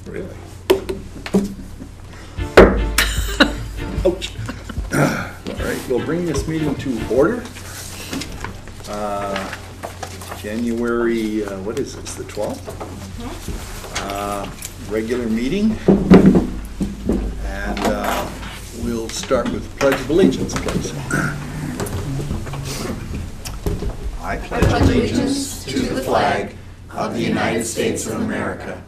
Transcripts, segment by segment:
Really? Ouch. All right, we'll bring this meeting to order. January, what is this, the 12th? Regular meeting. And we'll start with the Pledge of Allegiance, please. I pledge allegiance to the flag of the United States of America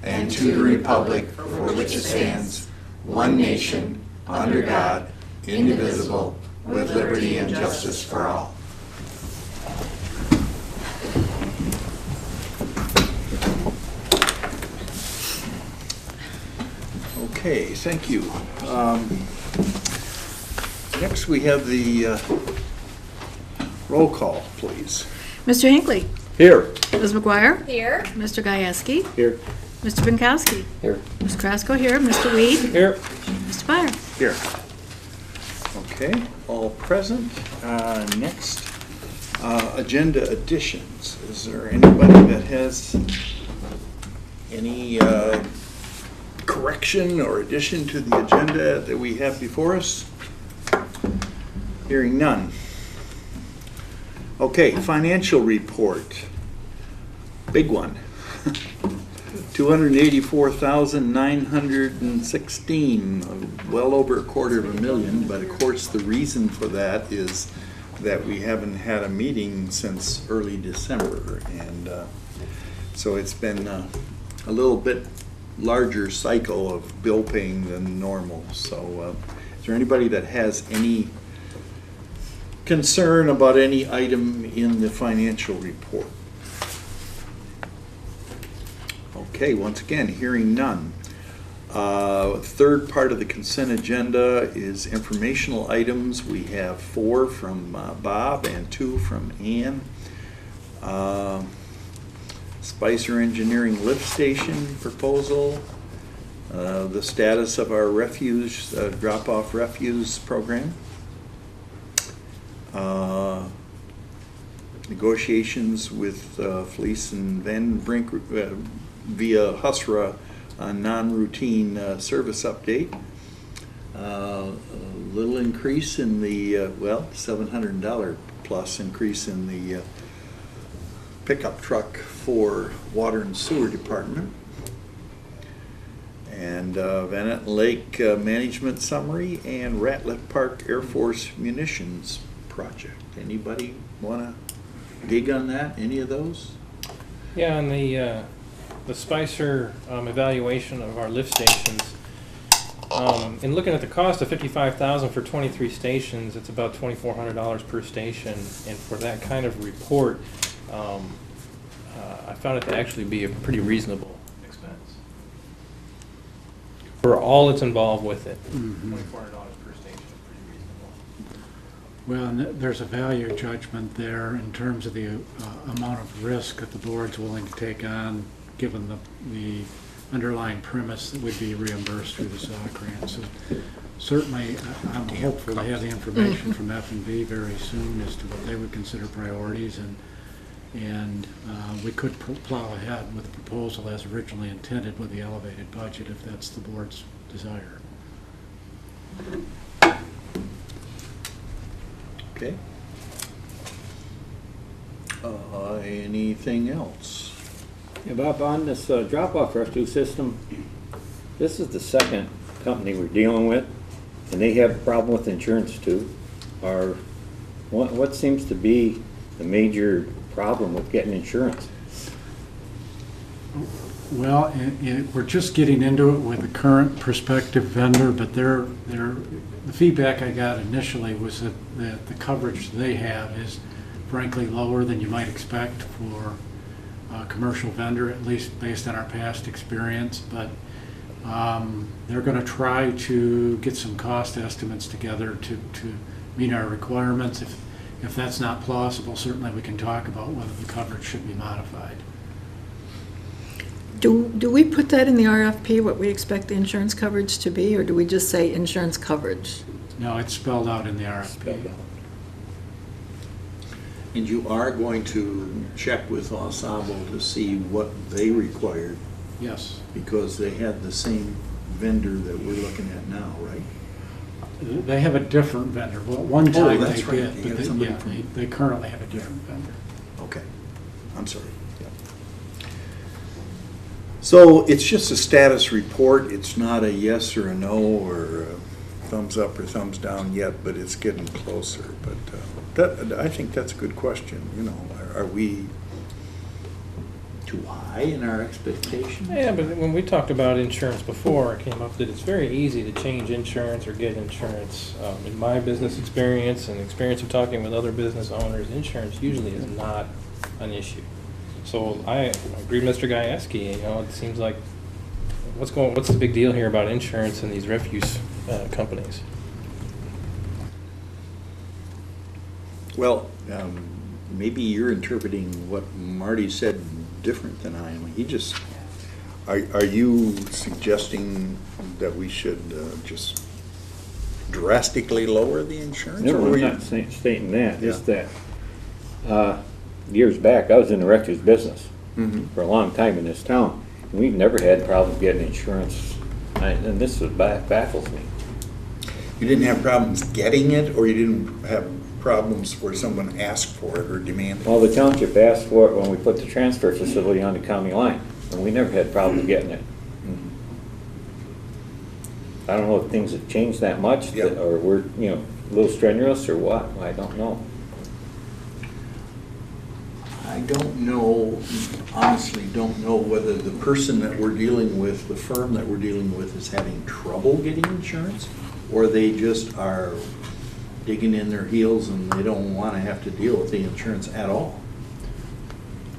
and to the republic for which it stands, one nation, under God, indivisible, with liberty and justice for all. Okay, thank you. Next we have the roll call, please. Mr. Hinckley. Here. Ms. McGuire. Here. Mr. Gajewski. Here. Mr. Binkowski. Here. Ms. Krasko here. Mr. Weed. Here. Mr. Byer. Here. Okay, all present. Next, agenda additions. Is there anybody that has any correction or addition to the agenda that we have before us? Hearing none. Okay, financial report. Big one. $284,916, well over $250,000. But of course, the reason for that is that we haven't had a meeting since early December, and so it's been a little bit larger cycle of bill paying than normal. So, is there anybody that has any concern about any item in the financial report? Okay, once again, hearing none. Third part of the consent agenda is informational items. We have 4 from Bob and 2 from Ann. Spicer Engineering lift station proposal. The status of our refuse, drop-off refuse program. Negotiations with Fleece and Van Brink via Husra, a non-routine service update. A little increase in the, $700 plus increase in the pickup truck for Water and Sewer Department. And Van Lake Management Summary and Ratliff Park Air Force Munitions Project. Anybody want to dig on that? Any of those? Yeah, on the Spicer evaluation of our lift stations, in looking at the cost of $55,000 for 23 stations, it's about $2,400 per station, and for that kind of report, I found it to actually be a pretty reasonable expense for all that's involved with it. $2,400 per station is pretty reasonable. Well, and there's a value judgment there in terms of the amount of risk that the board's willing to take on, given the underlying premise that would be reimbursed through the SOC grant. So certainly, I'm hopeful to have the information from F&V very soon as to what they would consider priorities, and we could plow ahead with the proposal as originally intended with the elevated budget if that's the board's desire. Okay. Anything else? Yeah, Bob, on this drop-off rescue system, this is the second company we're dealing with, and they have a problem with insurance too. What seems to be the major problem with getting insurance? Well, we're just getting into it with the current prospective vendor, but the feedback I got initially was that the coverage they have is frankly lower than you might expect for a commercial vendor, at least based on our past experience. But they're going to try to get some cost estimates together to meet our requirements. If that's not plausible, certainly we can talk about whether the coverage should be modified. Do we put that in the RFP, what we expect the insurance coverage to be, or do we just say insurance coverage? No, it's spelled out in the RFP. And you are going to check with Oscoda to see what they required Yes. Because they had the same vendor that we're looking at now, right? They have a different vendor. Well, at one time that's they right. did, They but had they, somebody yeah, from- they currently have a different vendor. Okay, I'm sorry. So it's just a status report. It's not a yes or a no or a thumbs up or thumbs down yet, but it's getting closer. But I think that's a good question. You know, are we too high in our expectations? Yeah, but when we talked about insurance before, it came up that it's very easy to change insurance or get insurance. In my business experience and experience of talking with other business owners, insurance usually is not an issue. So I agree with Mr. Gajewski, you know, it seems like, what's the big deal here about insurance and these refuse companies? Well, maybe you're interpreting what Marty said different than I am. He just, are you suggesting that we should just drastically lower the insurance? No, or I'm were you- not stating that, just Yeah. that, years back, I was in the refuse business Mhm. for a long time in this town. And we've never had problems getting insurance, and this baffles me. You didn't have problems getting it, or you didn't have problems where someone asked for it or demanded it? Well, the township asked for it when we put the transfer facility on the county line, and we never had problems getting it. I don't know if things have changed that much, Yeah. or we're, you know, a little strenuous or what, I don't know. I don't know, honestly don't know whether the person that we're dealing with, the firm that we're dealing with, is having trouble getting insurance, or they just are digging in their heels and they don't want to have to deal with the insurance at all.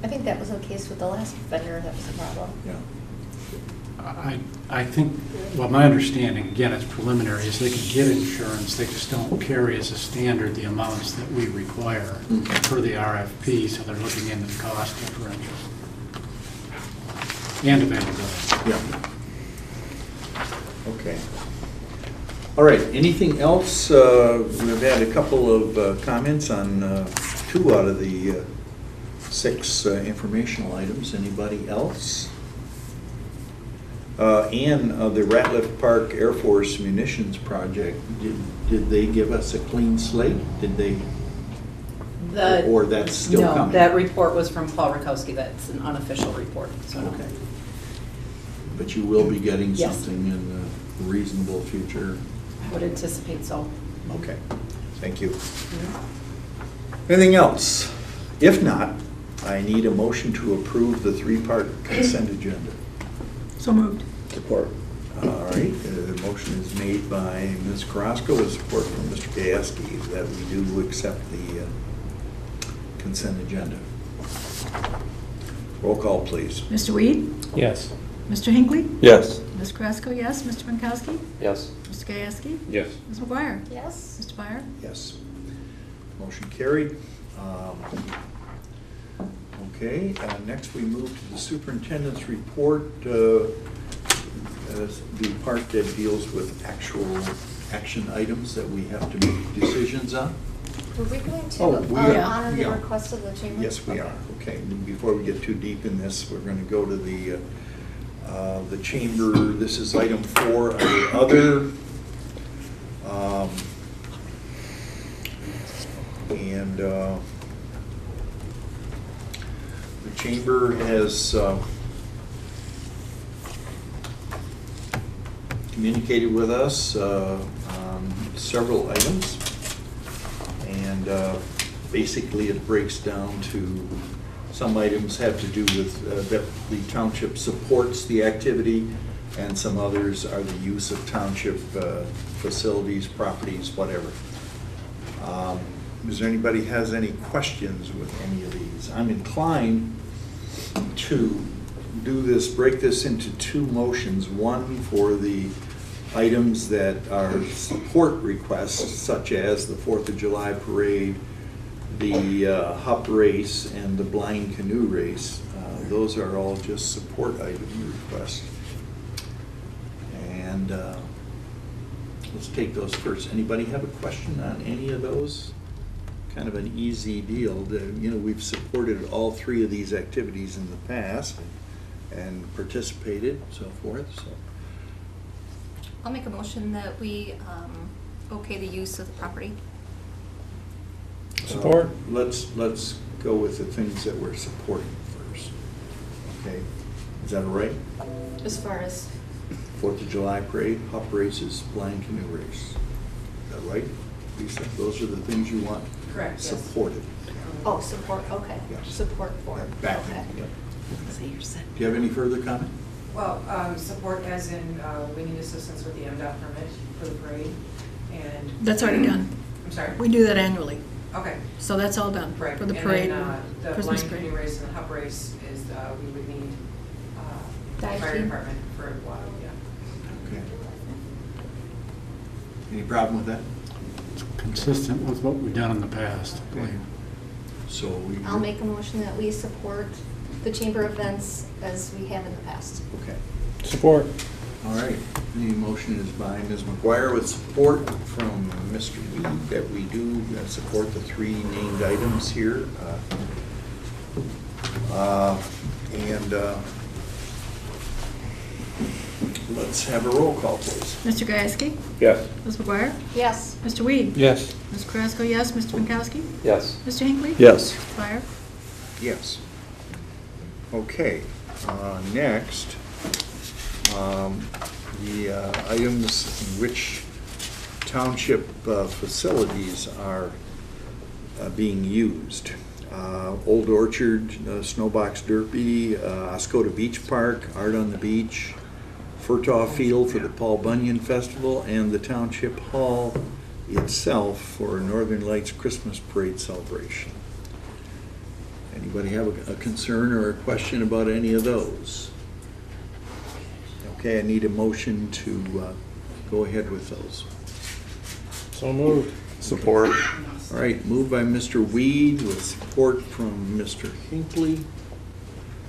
I think that was the case with the last vendor that was the problem. Yeah. I think, well, my understanding, again, it's preliminary, is they can get insurance, they just don't carry as a standard the amounts that we require for the RFP, so they're looking into the cost differential and availability. Yeah. Okay. All right, anything else? We've had a couple of comments on 2 out of the 6 informational items. Anybody else? And the Ratliff Park Air Force Munitions Project, did they give us a clean slate? Did they, or that's still No, coming? that report was from Paul Rakowski. That's an unofficial report, so no. Okay. But you will be getting Yes. something in the reasonable future? I would anticipate so. Okay, thank you. Anything else? If not, I need a motion to approve the 3-part consent agenda. So moved. Support. All right, the motion is made by Ms. Carrasco with support from Mr. Gajewski that we do accept the consent agenda. Roll call, please. Mr. Weed? Yes. Mr. Hinckley? Yes. Ms. Carrasco, yes. Mr. Pankowski? Yes. Mr. Gajewski? Yes. Ms. McGuire? Yes? Mr. Byer? Yes. Motion carried. Okay, next we move to the superintendent's report, as the part that deals with actual action items that we have to make decisions on. Were we going to Oh, we are. honor the Yeah. request of the chamber? Yes, we are. Okay, before we get too deep in this, we're going to go to the chamber. This is item 4 under other. And the chamber has communicated with us on several items. And basically it breaks down to, some items have to do with that the township supports the activity, and some others are the use of township facilities, properties, whatever. Is there anybody has any questions with any of these? I'm inclined to do this, break this into 2 motions. One for the items that are support requests, such as the 4th of July parade, the HUP race, and the blind canoe race. Those are all just support item requests. And let's take those first. Anybody have a question on any of those? Kind of an easy deal. You know, we've supported all 3 of these activities in the past. and participated, so forth, so. I'll make a motion that we okay the use of the property. Support. Let's go with the things that we're supporting first. Okay, is that all right? As far as, 4th of July parade, hop races, blind canoe race. Is that right, Lisa? Those are the things you want Correct, yes. supported. oh, support, okay. Yes. Support for, Backing, okay. yep. Do you have any further comment? Well, support as in, we need assistance with the MDOT permit for the parade, and. That's already done. I'm sorry? We do that annually, Okay, so that's all done right. for the parade, And then, the Christmas blind canoe parade. race and the hop race is, we would need, Dive fire team. department for a while, yeah. Okay. Any problem with that? It's consistent with what we've done in the past, I believe. So we. I'll make a motion that we support the chamber events as we have in the past. Okay. Support. All right, the motion is by Ms. McGuire with support from Mr. Weed that we do support the 3 named items here. Let's have a roll call, please. Mr. Gieske? Yes. Ms. McGuire? Yes. Mr. Weed? Yes. Ms. Carrasco, yes. Mr. Pankowski? Yes. Mr. Hinckley? Yes. Mr. Dwyer? Yes. Okay, next, the items in which township facilities are being used. Old Orchard, Snowbox Derby, Oscoda Beach Park, Art on the Beach, Furtaw Field for the Paul Bunyan Festival, and the Township Hall itself for Northern Lights Christmas Parade celebration. Anybody have a concern or a question about any of those? Okay, I need a motion to go ahead with those. So moved. Support. All right, moved by Mr. Weed with support from Mr. Hinckley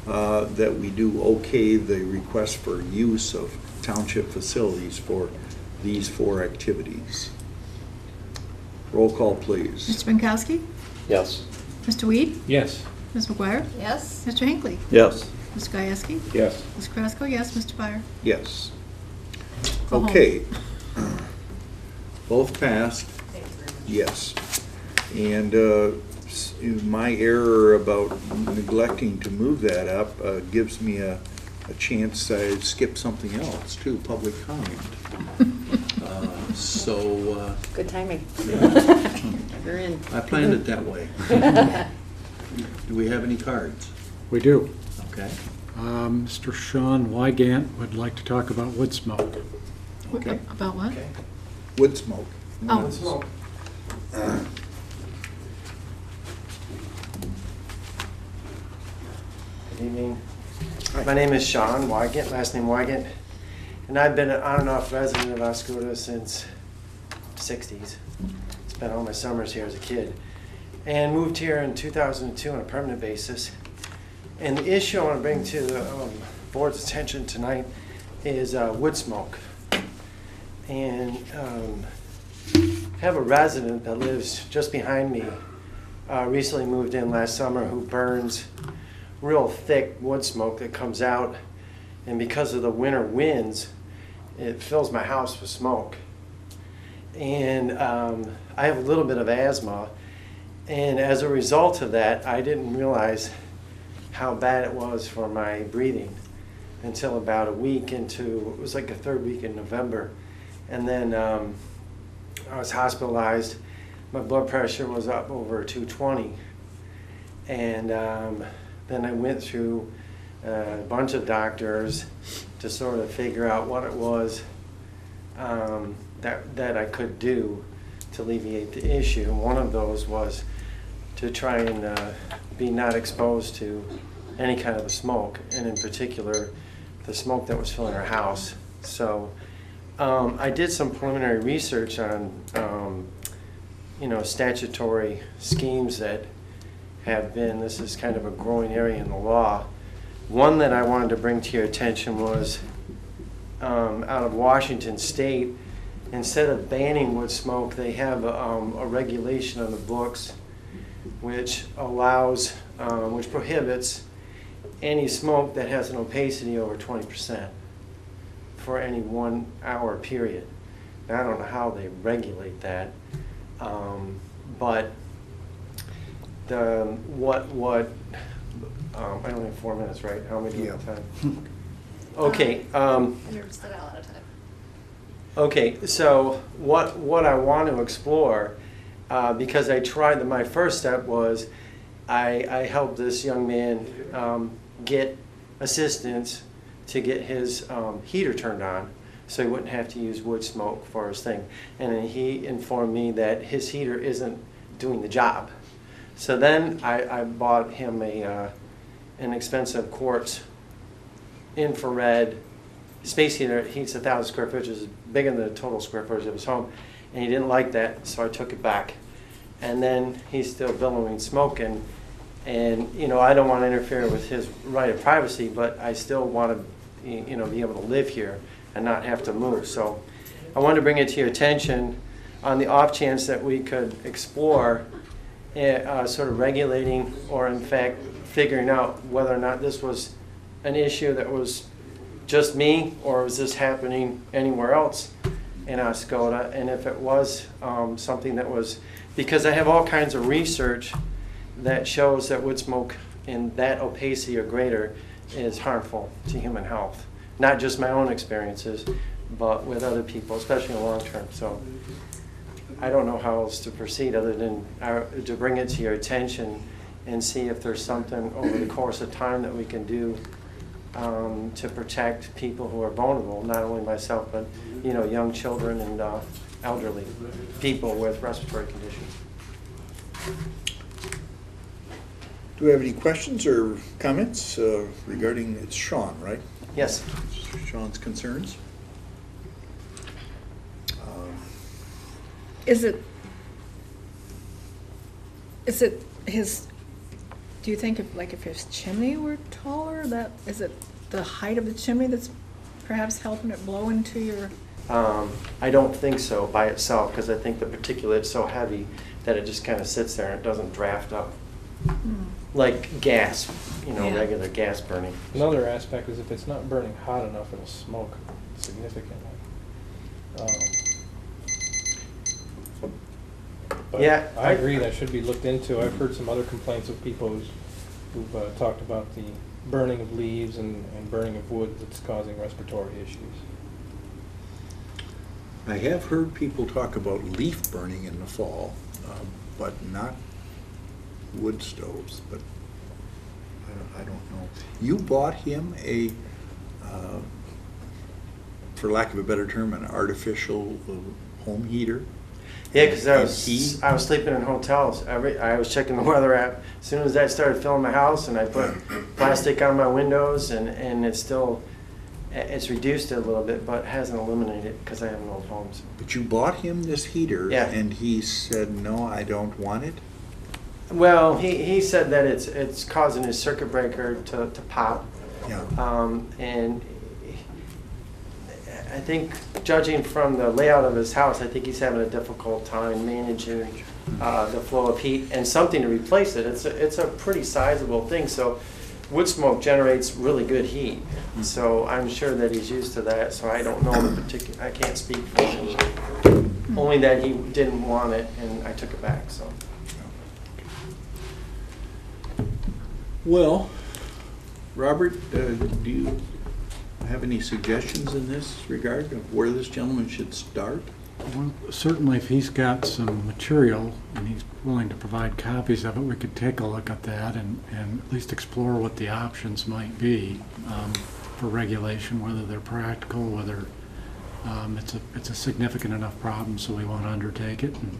that we do okay the request for use of township facilities for these 4 activities. Roll call, please. Mr. Pankowski? Yes. Mr. Weed? Yes. Ms. McGuire? Yes. Mr. Hinckley? Yes. Mr. Gieske? Yes. Ms. Carrasco, yes. Mr. Dwyer? Yes. Go home. Okay. Both passed. Thank you very much. Yes. And my error about neglecting to move that up gives me a chance I skipped something else too, public comment. So Good timing. You're in. I planned it that way. Do we have any cards? We do. Okay. Mr. Sean Wygant would like to talk about wood smoke. Okay. About what? Okay. Wood smoke. Oh. Smoke. Good evening. My name is Sean Wygant, last name Wygant, and I've been an on and off resident of Oscoda since the 60s. Spent all my summers here as a kid, and moved here in 2002 on a permanent basis. And the issue I want to bring to the board's attention tonight is wood smoke. And I have a resident that lives just behind me, recently moved in last summer, who burns real thick wood smoke that comes out, and because of the winter winds, it fills my house with smoke. And I have a little bit of asthma, and as a result of that, I didn't realize how bad it was for my breathing until about a week into, it was like the 3rd week in November. And then I was hospitalized. My blood pressure was up over 220. And then I went through a bunch of doctors to sort of figure out what it was that I could do to alleviate the issue. And one of those was to try and be not exposed to any kind of smoke, and in particular, the smoke that was filling our house. So I did some preliminary research on, statutory schemes that have been, this is kind of a growing area in the law. One that I wanted to bring to your attention was out of Washington State. Instead of banning wood smoke, they have a regulation on the books which allows, which prohibits any smoke that has an opacity over 20% for any 1 hour period. Now, I don't know how they regulate that, but I only have 4 minutes, right? How am I doing Yeah. on time? Okay. You're just out of time. Okay, so what I want to explore, because I tried, my first step was I helped this young man get assistance to get his heater turned on so he wouldn't have to use wood smoke for his thing. And then he informed me that his heater isn't doing the job. So then I bought him an expensive quartz infrared space heater. Heats 1,000 square feet, which is bigger than the total square footage of his home. And he didn't like that, so I took it back. And then he's still billowing smoke, and you know, I don't want to interfere with his right of privacy, but I still want to, you know, be able to live here and not have to move. So I wanted to bring it to your attention on the off chance that we could explore sort of regulating, or in fact figuring out whether or not this was an issue that was just me, or was this happening anywhere else in Oscoda, and if it was something that was, because I have all kinds of research that shows that wood smoke in that opacity or greater is harmful to human health. Not just my own experiences, but with other people, especially in the long term. So I don't know how else to proceed other than to bring it to your attention and see if there's something over the course of time that we can do to protect people who are vulnerable, not only myself, but you know, young children and elderly people with respiratory conditions. Do we have any questions or comments regarding, it's Sean, right? Yes. Sean's concerns? Is it his, do you think if his chimney were taller, is it the height of the chimney that's perhaps helping it blow into your? I don't think so by itself, because I think the particulate's so heavy that it just kind of sits there and it doesn't draft up. Like gas, you know, Yeah. regular gas burning. Another aspect is if it's not burning hot enough, it'll smoke significantly. But Yeah, I agree that should be looked into. I've heard some other complaints of people who've talked about the burning of leaves and burning of wood that's causing respiratory issues. I have heard people talk about leaf burning in the fall, but not wood stoves, but I don't know. You bought him a, for lack of a better term, an artificial home heater? Yeah, because I was sleeping in hotels. I was checking the weather app. As soon as that started filling my house, and I put plastic on my windows, and it's reduced it a little bit, but hasn't eliminated it because I have an old homes. But you bought him this heater, Yeah. and he said, no, I don't want it? Well, he said that it's causing his circuit breaker to pop. Yeah. And I think, judging from the layout of his house, I think he's having a difficult time managing the flow of heat and something to replace it. It's a pretty sizable thing. So wood smoke generates really good heat. So I'm sure that he's used to that. So I don't know the particular, I can't speak for him. Only that he didn't want it, and I took it back. So. Well, Robert, do you have any suggestions in this regard of where this gentleman should start? Well, certainly if he's got some material and he's willing to provide copies of it, we could take a look at that and at least explore what the options might be for regulation, whether they're practical, whether it's a significant enough problem so we want to undertake it and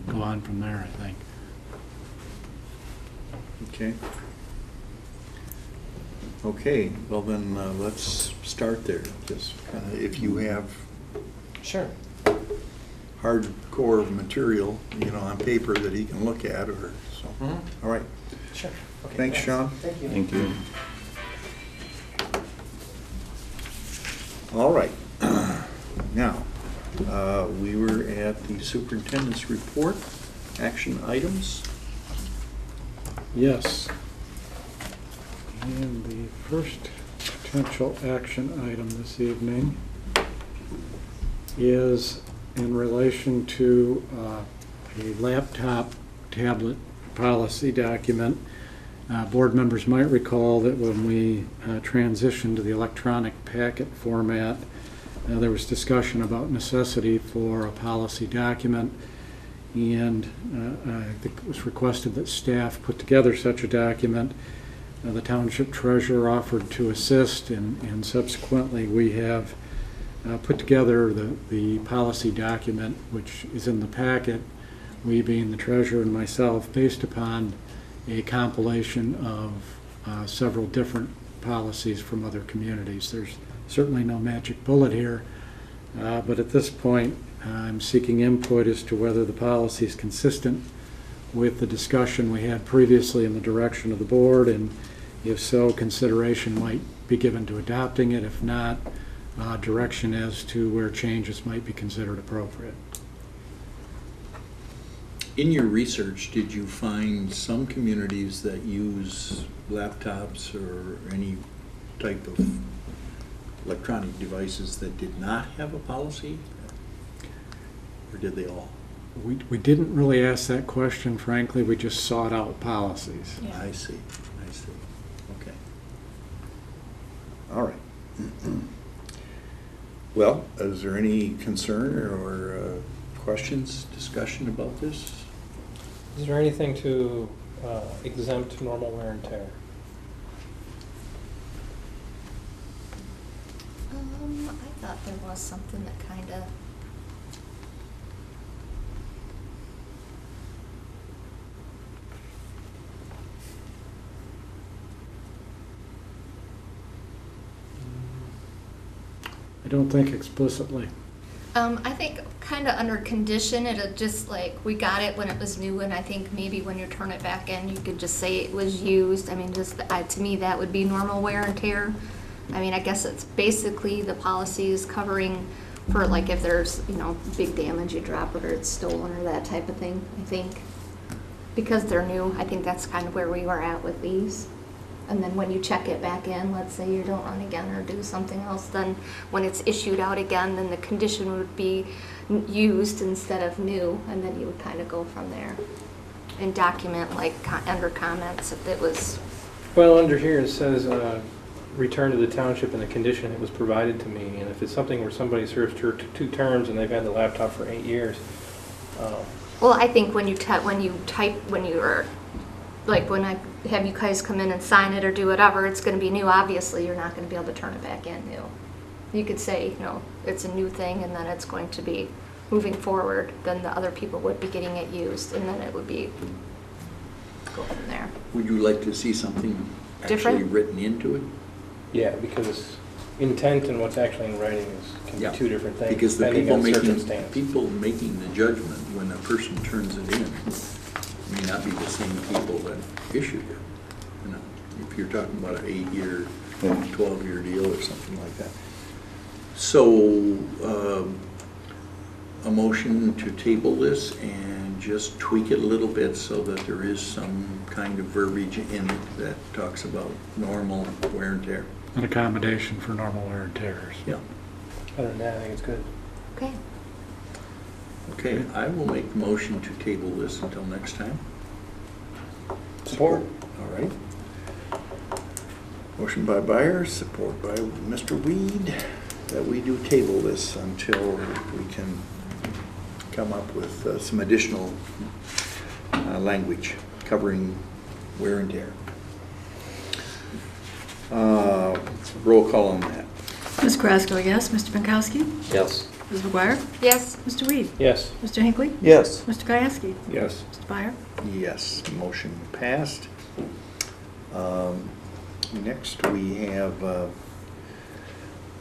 go on from there, I think. Okay. Okay, well then, let's start there. Just kind of, if you have Sure. hardcore material, you know, on paper that he can look at, or so. Mm-hmm. All right. Sure. Okay, Thanks, Sean. Thank you. Thank you. All right. Now, we were at the superintendent's report, action items. Yes. And the first potential action item this evening is in relation to a laptop tablet policy document. Board members might recall that when we transitioned to the electronic packet format, there was discussion about necessity for a policy document, and I think it was requested that staff put together such a document. The Township Treasurer offered to assist, and subsequently we have put together the policy document, which is in the packet, we being the Treasurer and myself, based upon a compilation of several different policies from other communities. There's certainly no magic bullet here, but at this point I'm seeking input as to whether the policy is consistent with the discussion we had previously in the direction of the board, and if so, consideration might be given to adopting it. If not, direction as to where changes might be considered appropriate. In your research, did you find some communities that use laptops or any type of electronic devices that did not have a policy? Or did they all? We didn't really ask that question, frankly. We just sought out policies. Yeah. I see. Okay. All right. Well, is there any concern or questions, discussion about this? Is there anything to exempt normal wear and tear? I thought there was something that kind of. I don't think explicitly. I think kind of under condition, it'll just like, we got it when it was new, and I think maybe when you turn it back in, you could just say it was used. I mean, just, to me, that would be normal wear and tear. I mean, I guess it's basically the policy is covering for like if there's, you know, big damage, you drop it or it's stolen or that type of thing, I think. Because they're new, I think that's kind of where we were at with these. And then when you check it back in, let's say you don't run again or do something else, then when it's issued out again, then the condition would be used instead of new, and then you would kind of go from there and document like under comments if it was. Well, under here it says return to the township in the condition it was provided to me, and if it's something where somebody serves two terms and they've had the laptop for 8 years. Well, I think when you're like when I have you guys come in and sign it or do whatever, it's going to be new. Obviously, you're not going to be able to turn it back in new. You could say, you know, it's a new thing, and then it's going to be moving forward. Then the other people would be getting it used, and then it would be go from there. Would you like to see something actually Different? written into it? Yeah, because intent and what's actually in writing can Yeah, be two different things, because the depending on circumstance. people making the judgment when a person turns it in may not be the same people that issued it. You know, if you're talking about an 8-year, 12-year deal or something like that. So, a motion to table this and just tweak it a little bit so that there is some kind of verbiage in it that talks about normal wear and tear. An accommodation for normal wear and tears. Yeah. Other than that, I think it's good. Okay. Okay, I will make the motion to table this until next time. Support. All right. Motion by Byers, support by Mr. Weed, that we do table this until we can come up with some additional language covering wear and tear. Roll call on that. Ms. Krasko, yes. Mr. Pankowski? Yes. Ms. McGuire? Yes. Mr. Weed? Yes. Mr. Hinckley? Yes. Mr. Gieske? Yes. Mr. Byer? Yes, motion passed. Next, we have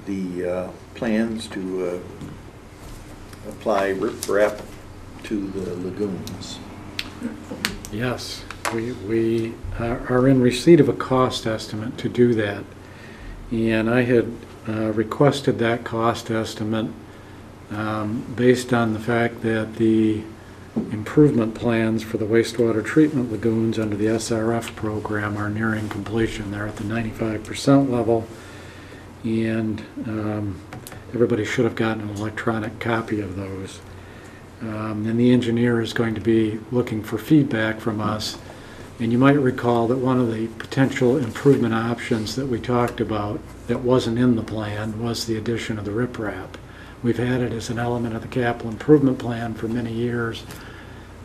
the plans to apply riprap to the lagoons. Yes, we are in receipt of a cost estimate to do that. And I had requested that cost estimate based on the fact that improvement plans for the wastewater treatment lagoons under the SRF program are nearing completion. They're at the 95% level, and everybody should have gotten an electronic copy of those. And the engineer is going to be looking for feedback from us. And you might recall that one of the potential improvement options that we talked about that wasn't in the plan was the addition of the riprap. We've had it as an element of the capital improvement plan for many years,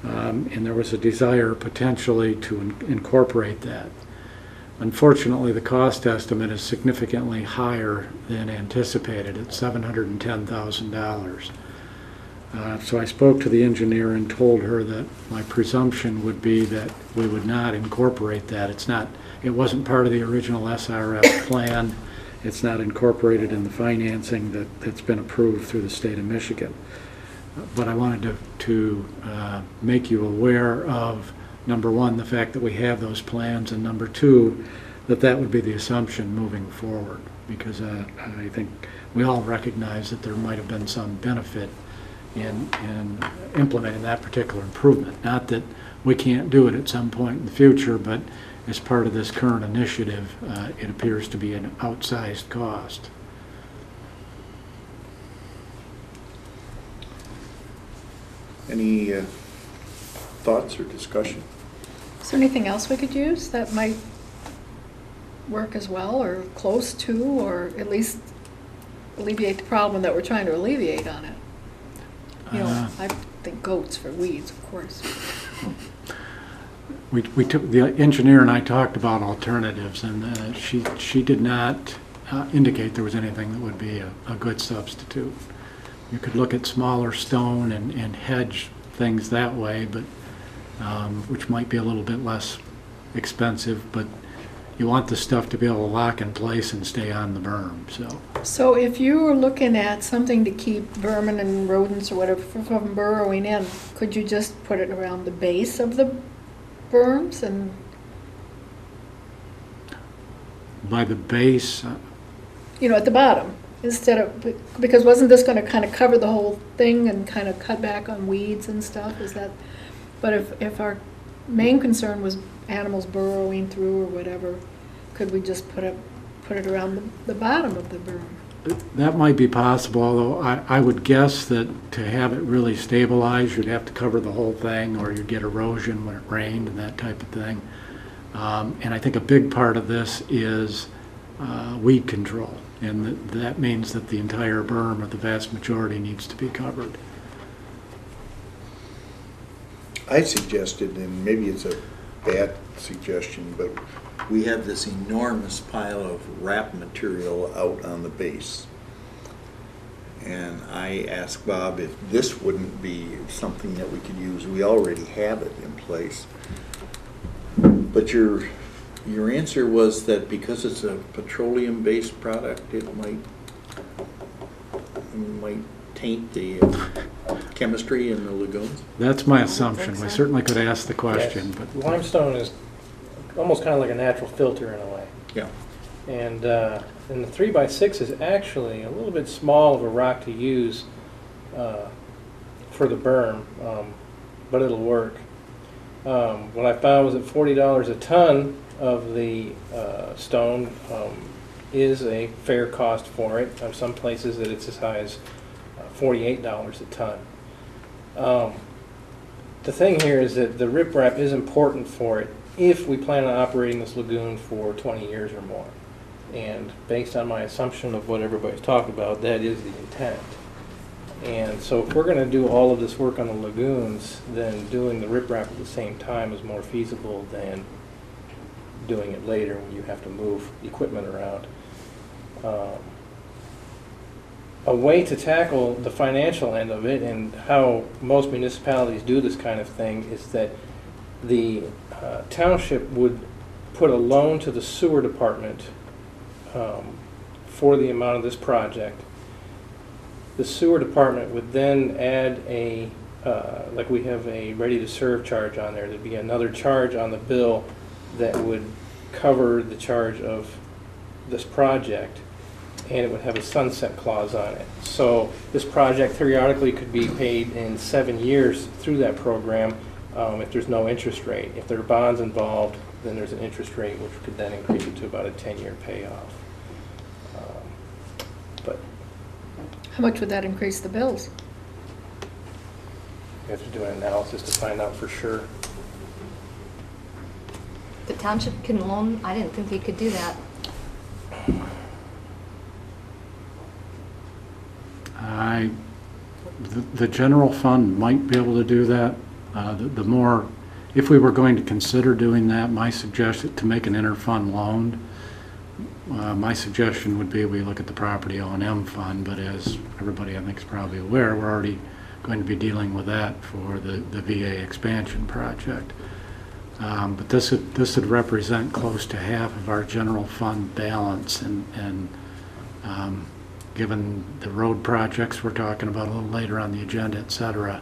and there was a desire potentially to incorporate that. Unfortunately, the cost estimate is significantly higher than anticipated at $710,000. So I spoke to the engineer and told her that my presumption would be that we would not incorporate that. It wasn't part of the original SRF plan. It's not incorporated in the financing that's been approved through the state of Michigan. But I wanted to make you aware of, number one, the fact that we have those plans, and number two, that would be the assumption moving forward, because I think we all recognize that there might have been some benefit in implementing that particular improvement. Not that we can't do it at some point in the future, but as part of this current initiative, it appears to be an outsized cost. Any thoughts or discussion? Is there anything else we could use that might work as well, or close to, or at least alleviate the problem that we're trying to alleviate on it? You know, I think goats for weeds, of course. We took, the engineer and I talked about alternatives, and she did not indicate there was anything that would be a good substitute. You could look at smaller stone and hedge things that way, but which might be a little bit less expensive, but you want the stuff to be able to lock in place and stay on the berm. So if you were looking at something to keep vermin and rodents or whatever from burrowing in, could you just put it around the base of the berms? And by the base, you know, at the bottom, instead of, because wasn't this going to kind of cover the whole thing and kind of cut back on weeds and stuff? Is that? But if our main concern was animals burrowing through or whatever, could we just put it around the bottom of the berm? that might be possible, although I would guess that to have it really stabilize, you'd have to cover the whole thing, or you'd get erosion when it rained and that type of thing. And I think a big part of this is weed control, and that means that the entire berm, or the vast majority, needs to be covered. I suggested, and maybe it's a bad suggestion, but we have this enormous pile of wrap material out on the base. And I asked Bob if this wouldn't be something that we could use. We already have it in place. But your answer was that because it's a petroleum-based product, it might taint the chemistry in the lagoons? That's my assumption. We certainly could ask the question, Yes. but Limestone is almost kind of like a natural filter in a way. Yeah. And the 3x6 is actually a little bit small of a rock to use for the berm, but it'll work. What I found was that $40 a ton of the stone is a fair cost for it. Some places that it's as high as $48 a ton. The thing here is that the riprap is important for it if we plan on operating this lagoon for 20 years or more. And based on my assumption of what everybody's talked about, that is the intent. And so if we're going to do all of this work on the lagoons, then doing the riprap at the same time is more feasible than doing it later when you have to move equipment around. A way to tackle the financial end of it, and how most municipalities do this kind of thing, is that the township would put a loan to the sewer department for the amount of this project. The sewer department would then add a, like we have a ready-to-serve charge on there. There'd be another charge on the bill that would cover the charge of this project. and it would have a sunset clause on it. So this project periodically could be paid in 7 years through that program if there's no interest rate. If there are bonds involved, then there's an interest rate which could then increase it to about a 10-year payoff. But How much would that increase the bills? you have to do an analysis to find out for sure. The township can loan, I didn't think they could do that. The general fund might be able to do that. The more, if we were going to consider doing that, my suggestion, to make an inter-fund loan, my suggestion would be we look at the property O&M fund, but as everybody I think is probably aware, we're already going to be dealing with that for the VA expansion project. But this would represent close to half of our general fund balance, and given the road projects we're talking about a little later on the agenda, et cetera,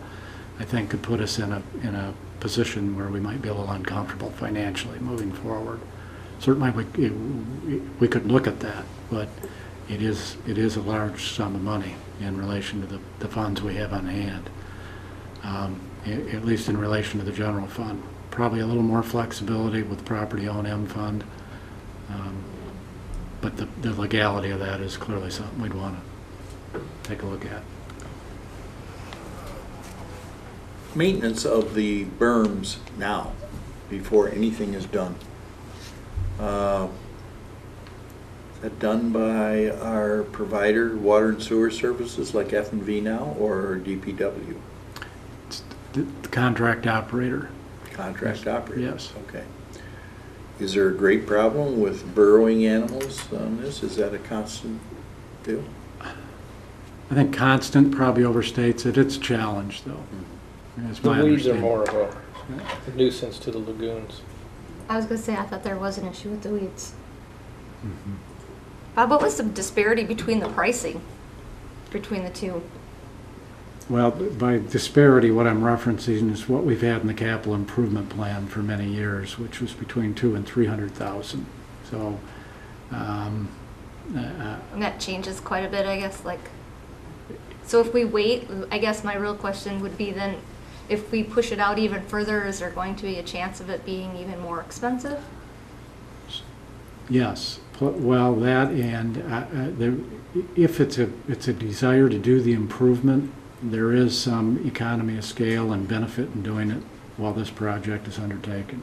I think could put us in a position where we might be a little uncomfortable financially moving forward. Certainly we could look at that, but it is a large sum of money in relation to the funds we have on hand, at least in relation to the general fund. Probably a little more flexibility with the property O&M fund, but the legality of that is clearly something we'd want to take a look at. Maintenance of the berms now, before anything is done. Is that done by our provider, water and sewer services like F&V now, or DPW? It's the contract operator. Contract operator? Yes. Okay. Is there a great problem with burrowing animals on this? Is that a constant deal? I think constant probably overstates it. It's a challenge, though. That's The my weeds are understanding. more of a nuisance to the lagoons. I was gonna say, I thought there was an issue with the weeds. Mhm. Bob, what was the disparity between the pricing between the two? Well, by disparity, what I'm referencing is what we've had in the capital improvement plan for many years, which was between $200,000 and $300,000. So, And that changes quite a bit, I guess, like, so if we wait, I guess my real question would be then, if we push it out even further, is there going to be a chance of it being even more expensive? yes, well, that and if it's a desire to do the improvement, there is some economy of scale and benefit in doing it while this project is undertaken.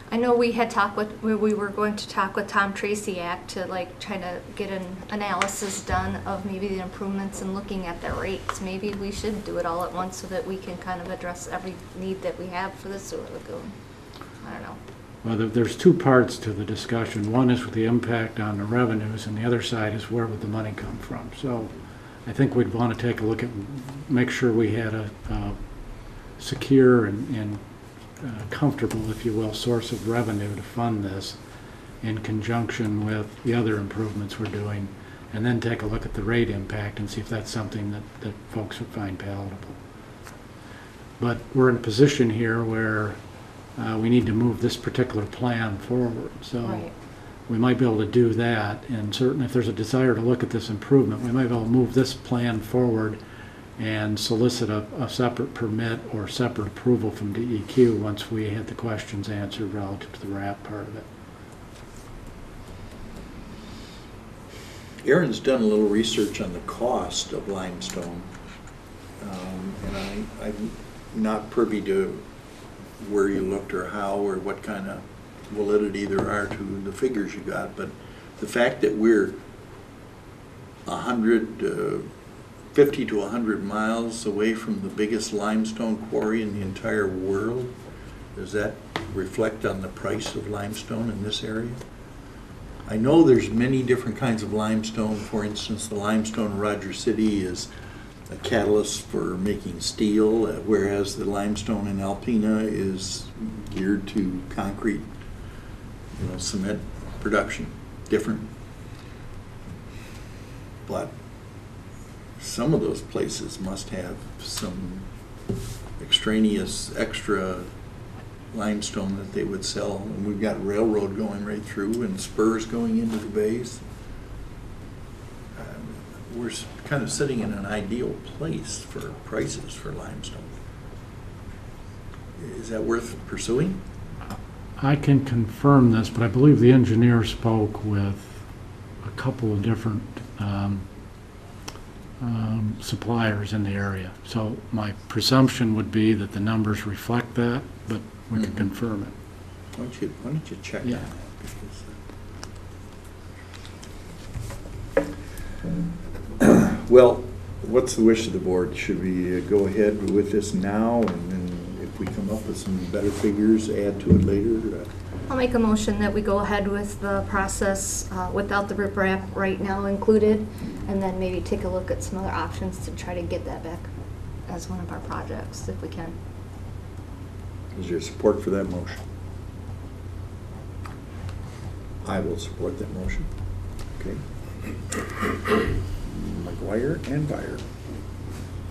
I know we had we were going to talk with Tom Traciak to like try to get an analysis done of maybe the improvements and looking at the rates. Maybe we should do it all at once so that we can kind of address every need that we have for the sewer lagoon. I don't know. Well, there's two parts to the discussion. One is with the impact on the revenues, and the other side is where would the money come from. So I think we'd want to take a look at, make sure we had a secure and comfortable, if you will, source of revenue to fund this in conjunction with the other improvements we're doing, and then take a look at the rate impact and see if that's something that folks would find palatable. But we're in a position here where we need to move this particular plan forward. So Right. we might be able to do that, and certainly if there's a desire to look at this improvement, we might be able to move this plan forward and solicit a separate permit or separate approval from DEQ once we had the questions answered relative to the RAP part of it. Aaron's done a little research on the cost of limestone, and I'm not privy to where you looked or how or what kind of validity there are to the figures you got, but the fact that we're 50 to 100 miles away from the biggest limestone quarry in the entire world, does that reflect on the price of limestone in this area? I know there's many different kinds of limestone. For instance, the limestone in Rogers City is a catalyst for making steel, whereas the limestone in Alpena is geared to concrete, cement production. Different. But some of those places must have some extraneous extra limestone that they would sell, and we've got railroad going right through and spurs going into the bays. we're kind of sitting in an ideal place for prices for limestone. Is that worth pursuing? I can confirm this, but I believe the engineer spoke with a couple of different suppliers in the area. So my presumption would be that the numbers reflect that, but we can confirm it. Why don't you check Yeah. on that? Because, well, what's the wish of the board? Should we go ahead with this now, and then if we come up with some better figures, add to it later? I'll make a motion that we go ahead with the process without the riprap right now included, and then maybe take a look at some other options to try to get that back as one of our projects, if we can. Is there support for that motion? I will support that motion. Okay. McGuire and Byer.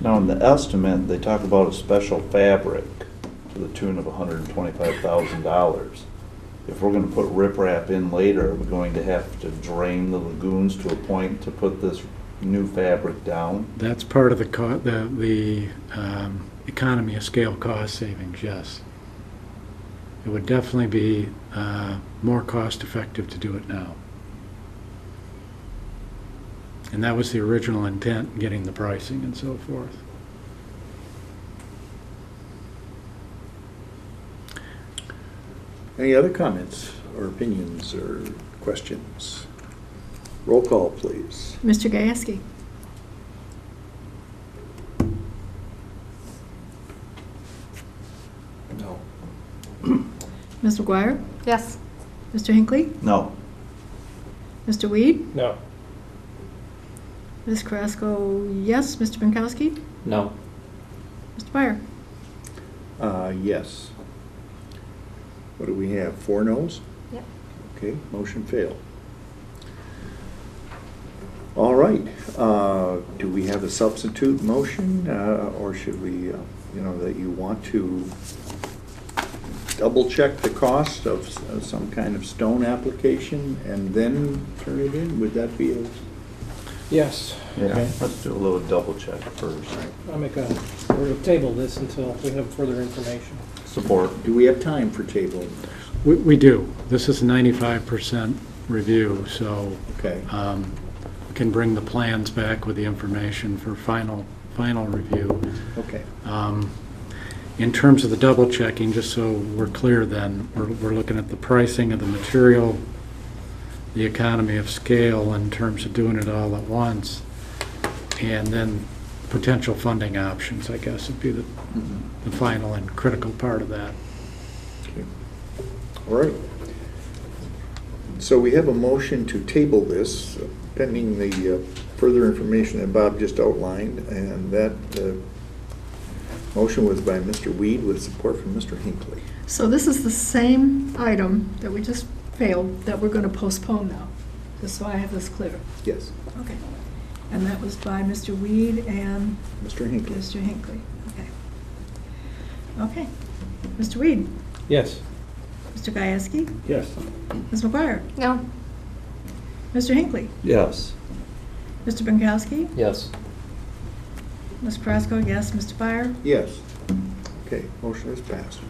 Now, in the estimate, they talk about a special fabric to the tune of $125,000. If we're gonna put riprap in later, we're going to have to drain the lagoons to a point to put this new fabric down. That's part of the economy of scale cost savings, yes. It would definitely be more cost effective to do it now. And that was the original intent, getting the pricing and so forth. Any other comments or opinions or questions? Roll call, please. Mr. Gieske? No. Ms. McGuire? Yes. Mr. Hinckley? No. Mr. Weed? No. Ms. Carrasco, yes. Mr. Binkowski? No. Mr. Byer? Yes. What do we have? 4 noes? Yep. Okay, motion failed. All right. Do we have a substitute motion, or should we, that you want to double check the cost of some kind of stone application and then turn it in? Would that be a? Yes. Yeah, Okay. let's do a little double check first. We'll table this until we have further information. Support. Do we have time for tabling? We do. This is a 95% review, so Okay. we can bring the plans back with the information for final review. Okay. In terms of the double checking, just so we're clear then, we're looking at the pricing of the material, the economy of scale in terms of doing it all at once, and then potential funding options, I guess, would be the final and critical part of that. Okay. All right. So we have a motion to table this pending the further information that Bob just outlined, and that motion was by Mr. Weed with support from Mr. Hinckley. So this is the same item that we just failed that we're going to postpone now, just so I have this clear. Yes. Okay. And that was by Mr. Weed and Mr. Hinckley. Mr. Hinckley. Okay. Okay. Mr. Weed? Yes. Mr. Gieske? Yes. Ms. McGuire? No. Mr. Hinckley? Yes. Mr. Binkowski? Yes. Ms. Carrasco, yes. Mr. Byer? Yes. Okay, motion is passed.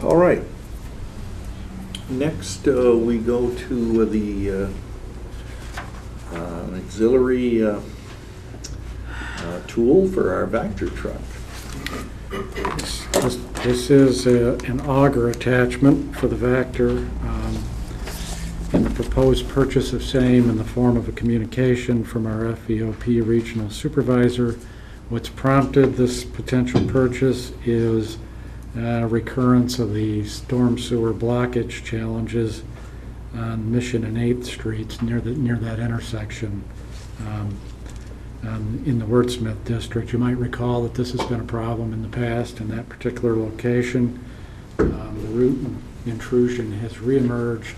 All right. Next, we go to the auxiliary tool for our Vector truck. This is an auger attachment for the Vector, and the proposed purchase of same in the form of a communication from our FEOP regional supervisor. What's prompted this potential purchase is recurrence of the storm sewer blockage challenges on Mission and 8th Streets near that intersection in the Wordsmith district. You might recall that this has been a problem in the past in that particular location. The root intrusion has reemerged.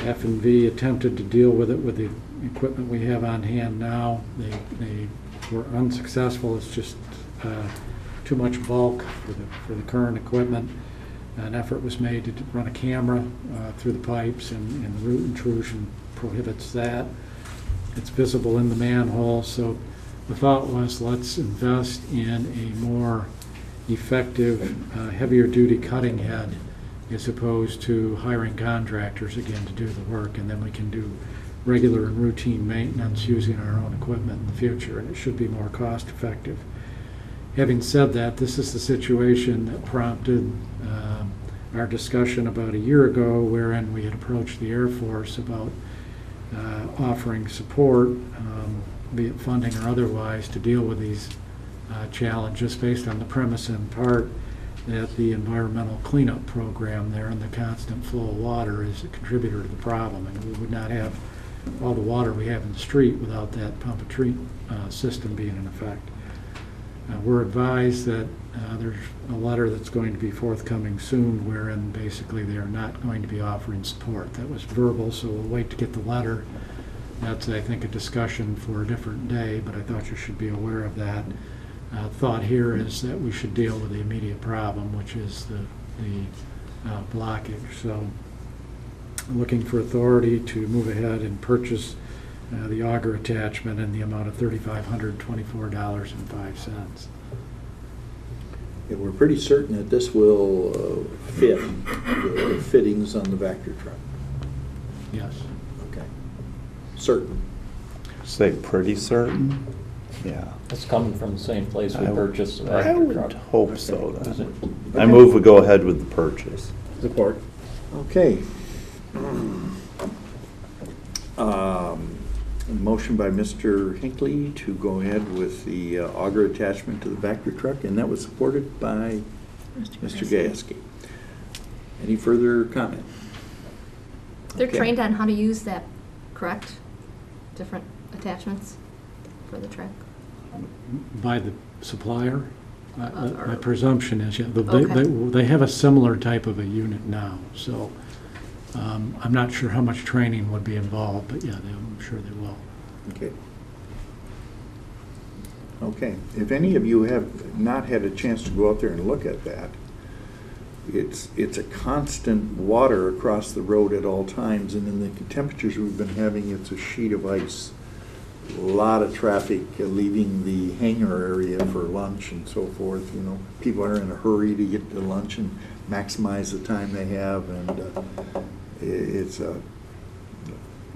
F&V attempted to deal with it with the equipment we have on hand now. They were unsuccessful. It's just too much bulk for the current equipment. An effort was made to run a camera through the pipes, and the root intrusion prohibits that. It's visible in the manhole, so the thought was, let's invest in a more effective, heavier duty cutting head as opposed to hiring contractors again to do the work, and then we can do regular and routine maintenance using our own equipment in the future, and it should be more cost effective. Having said that, this is the situation that prompted our discussion about a year ago, wherein we had approached the Air Force about offering support, be it funding or otherwise, to deal with these challenges, based on the premise in part that the environmental cleanup program there and the constant flow of water is a contributor to the problem, and we would not have all the water we have in the street without that pump and treat system being in effect. We're advised that there's a letter that's going to be forthcoming soon, wherein basically they are not going to be offering support. That was verbal, so we'll wait to get the letter. That's, I think, a discussion for a different day, but I thought you should be aware of that. Thought here is that we should deal with the immediate problem, which is the blockage. So looking for authority to move ahead and purchase the auger attachment in the amount of $3,524.05. Yeah, we're pretty certain that this will fit the fittings on the Vector truck. Yes. Okay. Certain. Say pretty certain? Yeah. It's coming from the same place we I purchased the I Vector would truck. hope so Is it? then. I move we go ahead with the purchase. Support. Okay. Motion by Mr. Hinckley to go ahead with the auger attachment to the Vector truck, and that was supported by Mr. Gayeski. Any further comment? They're Okay. trained on how to use that, correct? Different attachments for the truck? By the supplier? Or- My presumption is, yeah, Okay. they have a similar type of a unit now, so I'm not sure how much training would be involved, but yeah, I'm sure they will. Okay. Okay. If any of you have not had a chance to go out there and look at that, it's a constant water across the road at all times, and in the temperatures we've been having, it's a sheet of ice. A lot of traffic leaving the hangar area for lunch and so forth. You know, people are in a hurry to get to lunch and maximize the time they have, and it's a,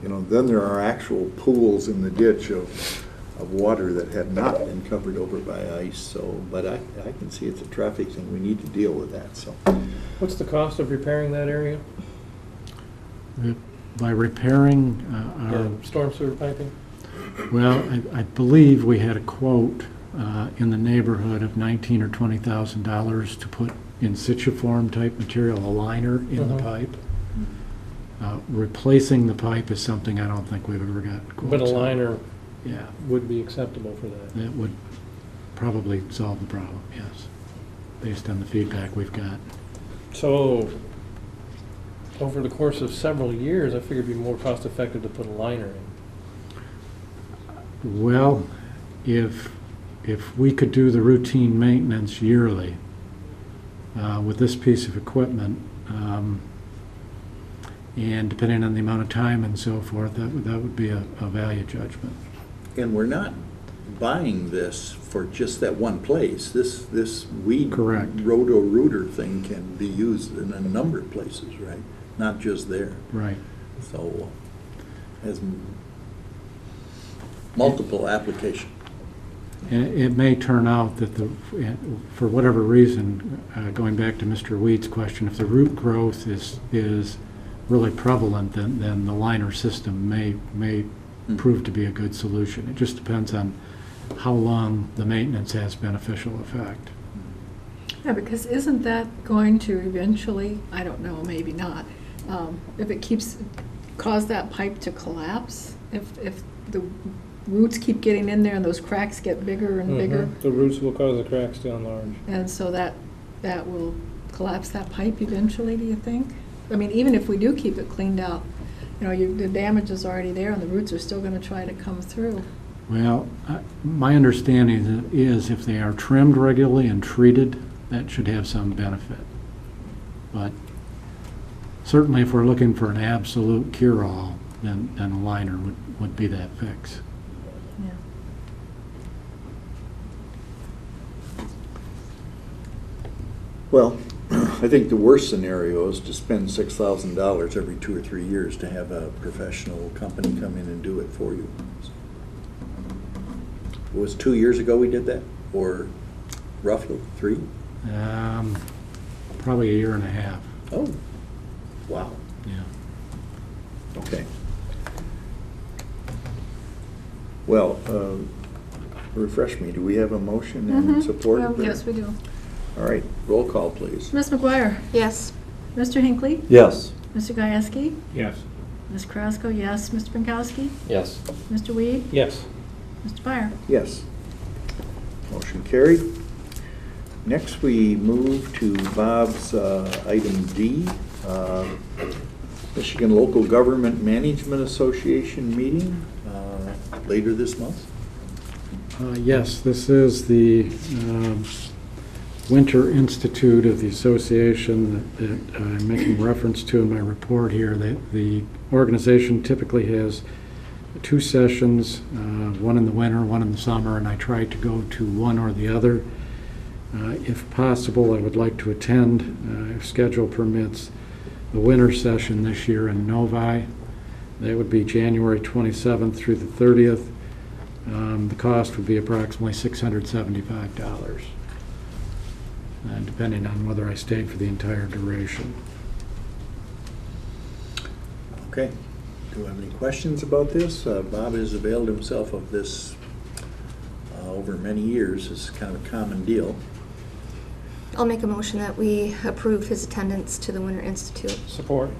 you know, then there are actual pools in the ditch of water that had not been covered over by ice. So, but I can see it's a traffic thing. We need to deal with that. So, What's the cost of repairing that area? By repairing our, Storm sewer piping? well, I believe we had a quote in the neighborhood of $19,000 or $20,000 to put in situ form type material, a liner in the pipe. Replacing the pipe is something I don't think we've ever got quotes But a on. liner Yeah, would be acceptable for that. that would probably solve the problem, yes, based on the feedback we've got. So, over the course of several years, I figured it'd be more cost effective to put a liner in. Well, if we could do the routine maintenance yearly with this piece of equipment, and depending on the amount of time and so forth, that would be a value judgment. and we're not buying this for just that one place. This weed Correct. roto-rooter thing can be used in a number of places, right? Not just there. Right. So, has multiple application. And it may turn out that for whatever reason, going back to Mr. Weed's question, if the root growth is really prevalent, then the liner system may prove to be a good solution. It just depends on how long the maintenance has beneficial effect. Yeah, because isn't that going to eventually, I don't know, maybe not, if it cause that pipe to collapse? If the roots keep getting in there and those cracks get bigger and bigger? The roots will cause the cracks to enlarge. And so that will collapse that pipe eventually, do you think? I mean, even if we do keep it cleaned out, you know, the damage is already there and the roots are still going to try to come through. Well, my understanding is if they are trimmed regularly and treated, that should have some benefit. But certainly if we're looking for an absolute cure-all, then a liner would be that fix. Yeah. Well, I think the worst scenario is to spend $6,000 every 2 or 3 years to have a professional company come in and do it for you. It was 2 years ago we did that, or roughly 3? Probably a year and a half, Oh, wow. yeah. Okay. Well, refresh me, do we have a motion and support? Well, yes, we do. All right, roll call, please. Ms. McGuire? Yes. Mr. Hinckley? Yes. Mr. Gieske? Yes. Ms. Carrasco, yes. Mr. Pinkowski? Yes. Mr. Weed? Yes. Mr. Byer? Yes. Motion carried. Next, we move to Bob's item D, Michigan Local Government Management Association meeting later this month. Yes, this is the Winter Institute of the association that I'm making reference to in my report here. The organization typically has 2 sessions, one in the winter, one in the summer, and I try to go to one or the other. If possible, I would like to attend, if schedule permits, the winter session this year in Novi. That would be January 27th through the 30th. The cost would be approximately $675, depending on whether I stayed for the entire duration. Okay. Do you have any questions about this? Bob has availed himself of this over many years. It's kind of a common deal. I'll make a motion that we approve his attendance to the Winter Institute. Support.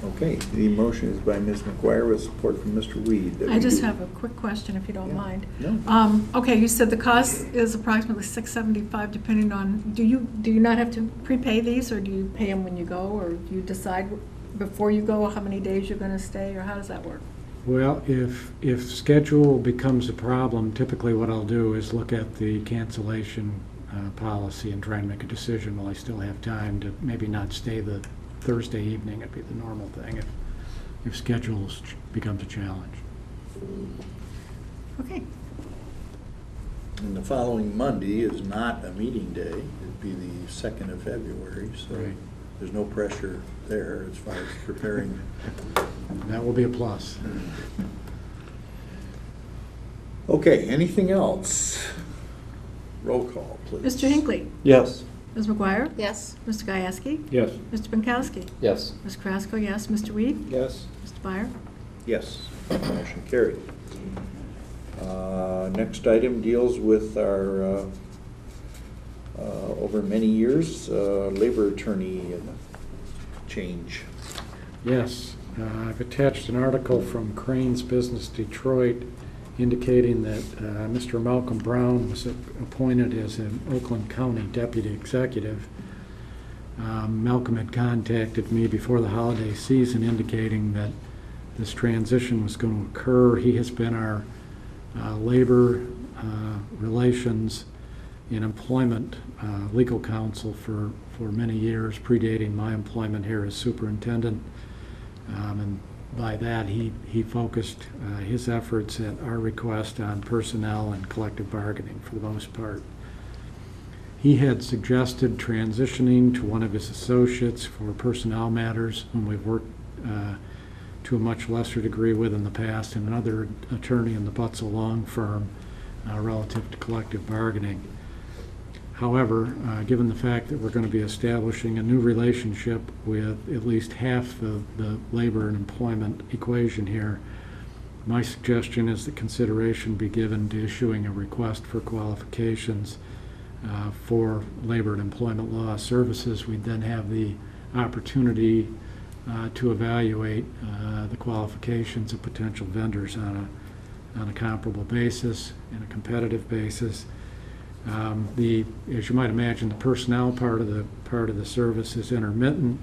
Okay, the motion is by Ms. McGuire with support from Mr. Weed. that I we just do- have a quick question, if you don't Yeah. mind. No. Okay, you said the cost is approximately $675, depending on, do you not have to prepay these, or do you pay them when you go, or do you decide before you go how many days you're going to stay, or how does that work? Well, if schedule becomes a problem, typically what I'll do is look at the cancellation policy and try and make a decision while I still have time to maybe not stay the Thursday evening. It'd be the normal thing if schedules becomes a challenge. Okay. And the following Monday is not a meeting day. It'd be the 2nd of February, so Right. there's no pressure there as far as preparing. That will be a plus. Okay, anything else? Roll call, please. Mr. Hinckley? Yes. Ms. McGuire? Yes. Mr. Gieske? Yes. Mr. Pinkowski? Yes. Ms. Carrasco, yes. Mr. Weed? Yes. Mr. Byer? Yes, motion carried. Next item deals with our, over many years, labor attorney change. Yes, I've attached an article from Crane's Business Detroit indicating that Mr. Malcolm Brown was appointed as an Oakland County Deputy Executive. Malcolm had contacted me before the holiday season indicating that this transition was going to occur. He has been our labor relations and employment legal counsel for many years, predating my employment here as superintendent. And by that, he focused his efforts at our request on personnel and collective bargaining for the most part. He had suggested transitioning to one of his associates for personnel matters, whom we've worked to a much lesser degree with in the past, and another attorney in the Butzel Long firm relative to collective bargaining. However, given the fact that we're going to be establishing a new relationship with at least half of the labor and employment equation here, my suggestion is that consideration be given to issuing a request for qualifications for labor and employment law services. We'd then have the opportunity to evaluate the qualifications of potential vendors on a comparable basis and a competitive basis. As you might imagine, the personnel part of the service is intermittent.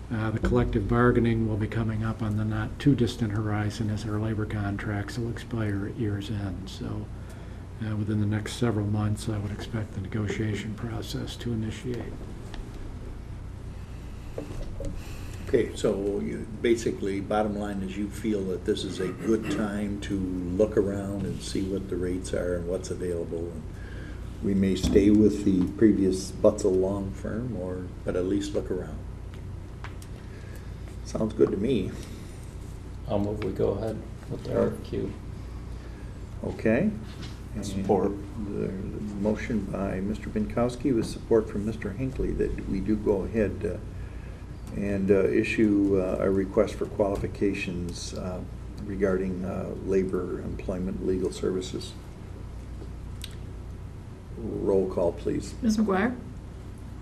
The collective bargaining will be coming up on the not too distant horizon as our labor contracts will expire at year's end. So within the next several months, I would expect the negotiation process to initiate. Okay, so basically, bottom line is you feel that this is a good time to look around and see what the rates are and what's available. And we may stay with the previous Butzel Long firm, but at least look around. Sounds good to me. I'll move we go ahead with the RFQ. Okay. And Support. The motion by Mr. Binkowski with support from Mr. Hinckley that we do go ahead and issue a request for qualifications regarding labor, employment, legal services. Roll call, please. Ms. McGuire?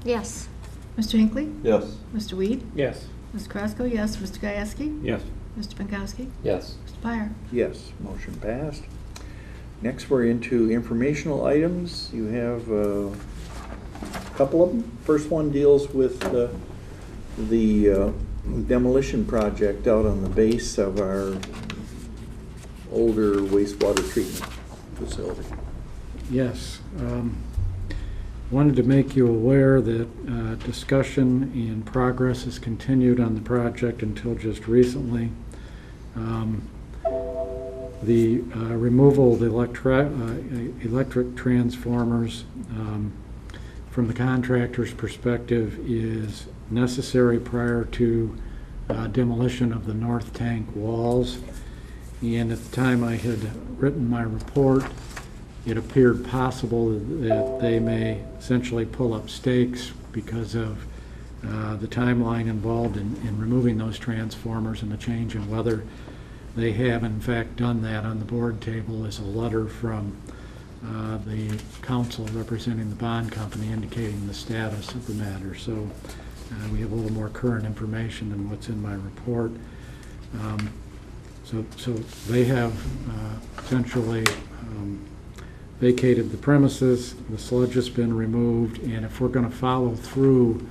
Yes. Mr. Hinckley? Yes. Mr. Weed? Yes. Ms. Krasko, yes. Mr. Gieske? Yes. Mr. Binkowski? Yes. Mr. Pyer? Yes, motion passed. Next, we're into informational items. You have a couple of them. First one deals with the demolition project out on the base of our older wastewater treatment facility. Yes. Wanted to make you aware that discussion and progress has continued on the project until just recently. The removal of the electric transformers from the contractor's perspective is necessary prior to demolition of the north tank walls. And at the time I had written my report, it appeared possible that they may essentially pull up stakes because of the timeline involved in removing those transformers and the change in weather. They have in fact done that. On the board table is a letter from the council representing the bond company indicating the status of the matter. So we have a little more current information than what's in my report. So they have essentially vacated the premises, the sludge has been removed, and if we're going to follow through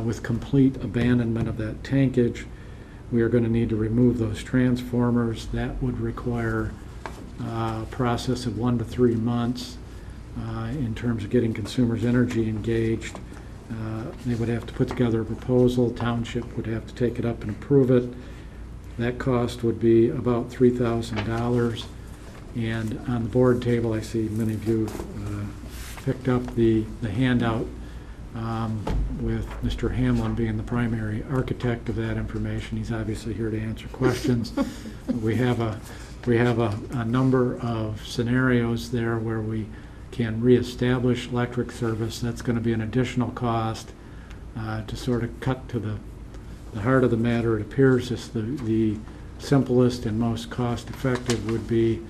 with complete abandonment of that tankage, we are going to need to remove those transformers. That would require a process of 1 to 3 months in terms of getting Consumers Energy engaged. They would have to put together a proposal. Township would have to take it up and approve it. That cost would be about $3,000. And on the board table, I see many of you picked up the handout with Mr. Hamlin being the primary architect of that information. He's obviously here to answer questions. We have a number of scenarios there where we can reestablish electric service. That's going to be an additional cost. To sort of cut to the heart of the matter, it appears as the simplest and most cost-effective would be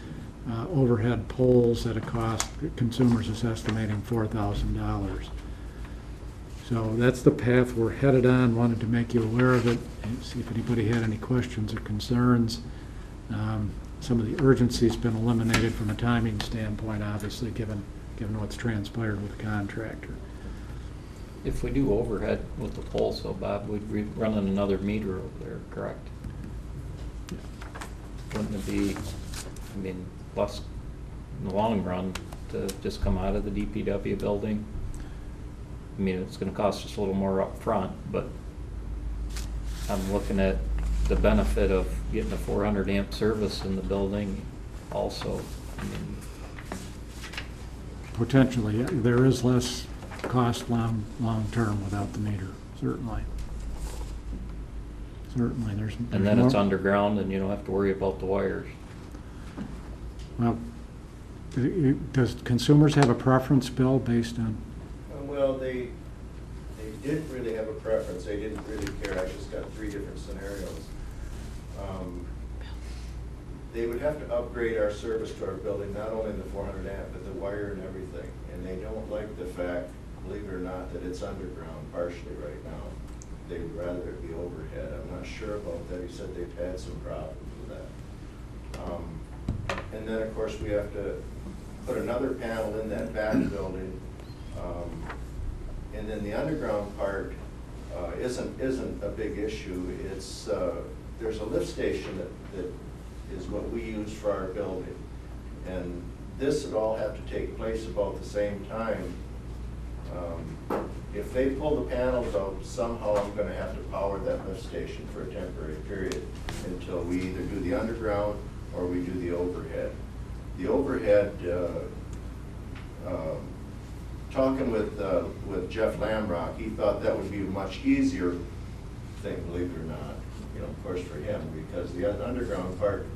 overhead poles at a cost that Consumers is estimating $4,000. So that's the path we're headed on. Wanted to make you aware of it and see if anybody had any questions or concerns. Some of the urgency's been eliminated from a timing standpoint, obviously, given what's transpired with the contractor. If we do overhead with the pole, so Bob, we'd be running another meter over there, correct? Wouldn't it be, I mean, less in the long run to just come out of the DPW building? I mean, it's gonna cost us a little more up front, but I'm looking at the benefit of getting a 400 amp service in the building also. I mean, Potentially, there is less cost long term without the meter, certainly. Certainly, there's and then it's more. underground and you don't have to worry about the wires. Well, does Consumers have a preference, Bill, based on? Well, they didn't really have a preference. They didn't really care. I just got 3 different scenarios. They would have to upgrade our service to our building, not only the 400 amp, but the wire and everything. And they don't like the fact, believe it or not, that it's underground partially right now. They'd rather it be overhead. I'm not sure about that. He said they've had some problems with that. And then, of course, we have to put another panel in that back building. And then the underground part isn't a big issue. It's there's a lift station that is what we use for our building, and this would all have to take place about the same time. if they pull the panels out, somehow I'm gonna have to power that lift station for a temporary period until we either do the underground or we do the overhead. The overhead, talking with Jeff Lamrock, he thought that would be a much easier thing, believe it or not, you know, of course for him, because the underground part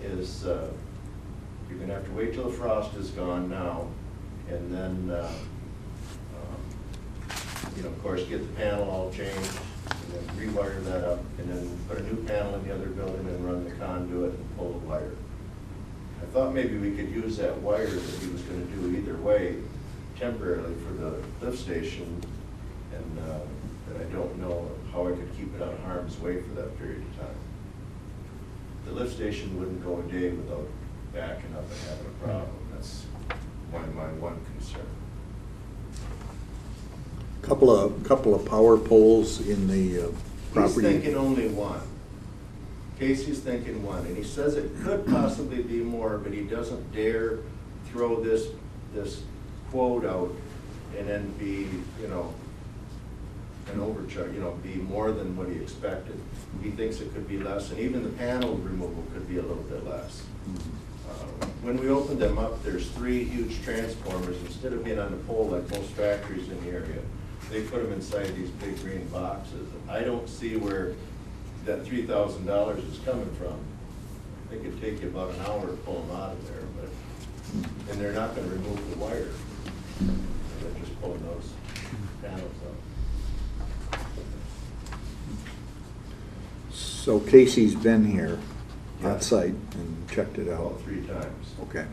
is, you're gonna have to wait till the frost is gone now, and then, you know, of course, get the panel all changed, and then rewire that up, and then put a new panel in the other building and run the conduit and pull the wire. I thought maybe we could use that wire that he was gonna do either way temporarily for the lift station, and I don't know how I could keep it out of harm's way for that period of time. The lift station wouldn't go a day without backing up and having a problem. That's my one concern. Couple of power poles in the property. He's thinking only one. Casey's thinking one, and he says it could possibly be more, but he doesn't dare throw this quote out and then be, you know, an overcharge, you know, be more than what he expected. He thinks it could be less, and even the panel removal could be a little bit less. When we opened them up, there's 3 huge transformers. Instead of being on the pole like most factories in the area, they put them inside these big green boxes. I don't see where that $3,000 is coming from. I think it'd take you about an hour to pull them out of there, and they're not going to remove the wire. They're just pulling those panels out. So Casey's been here Yeah. on site and checked it out. About 3 times. Okay.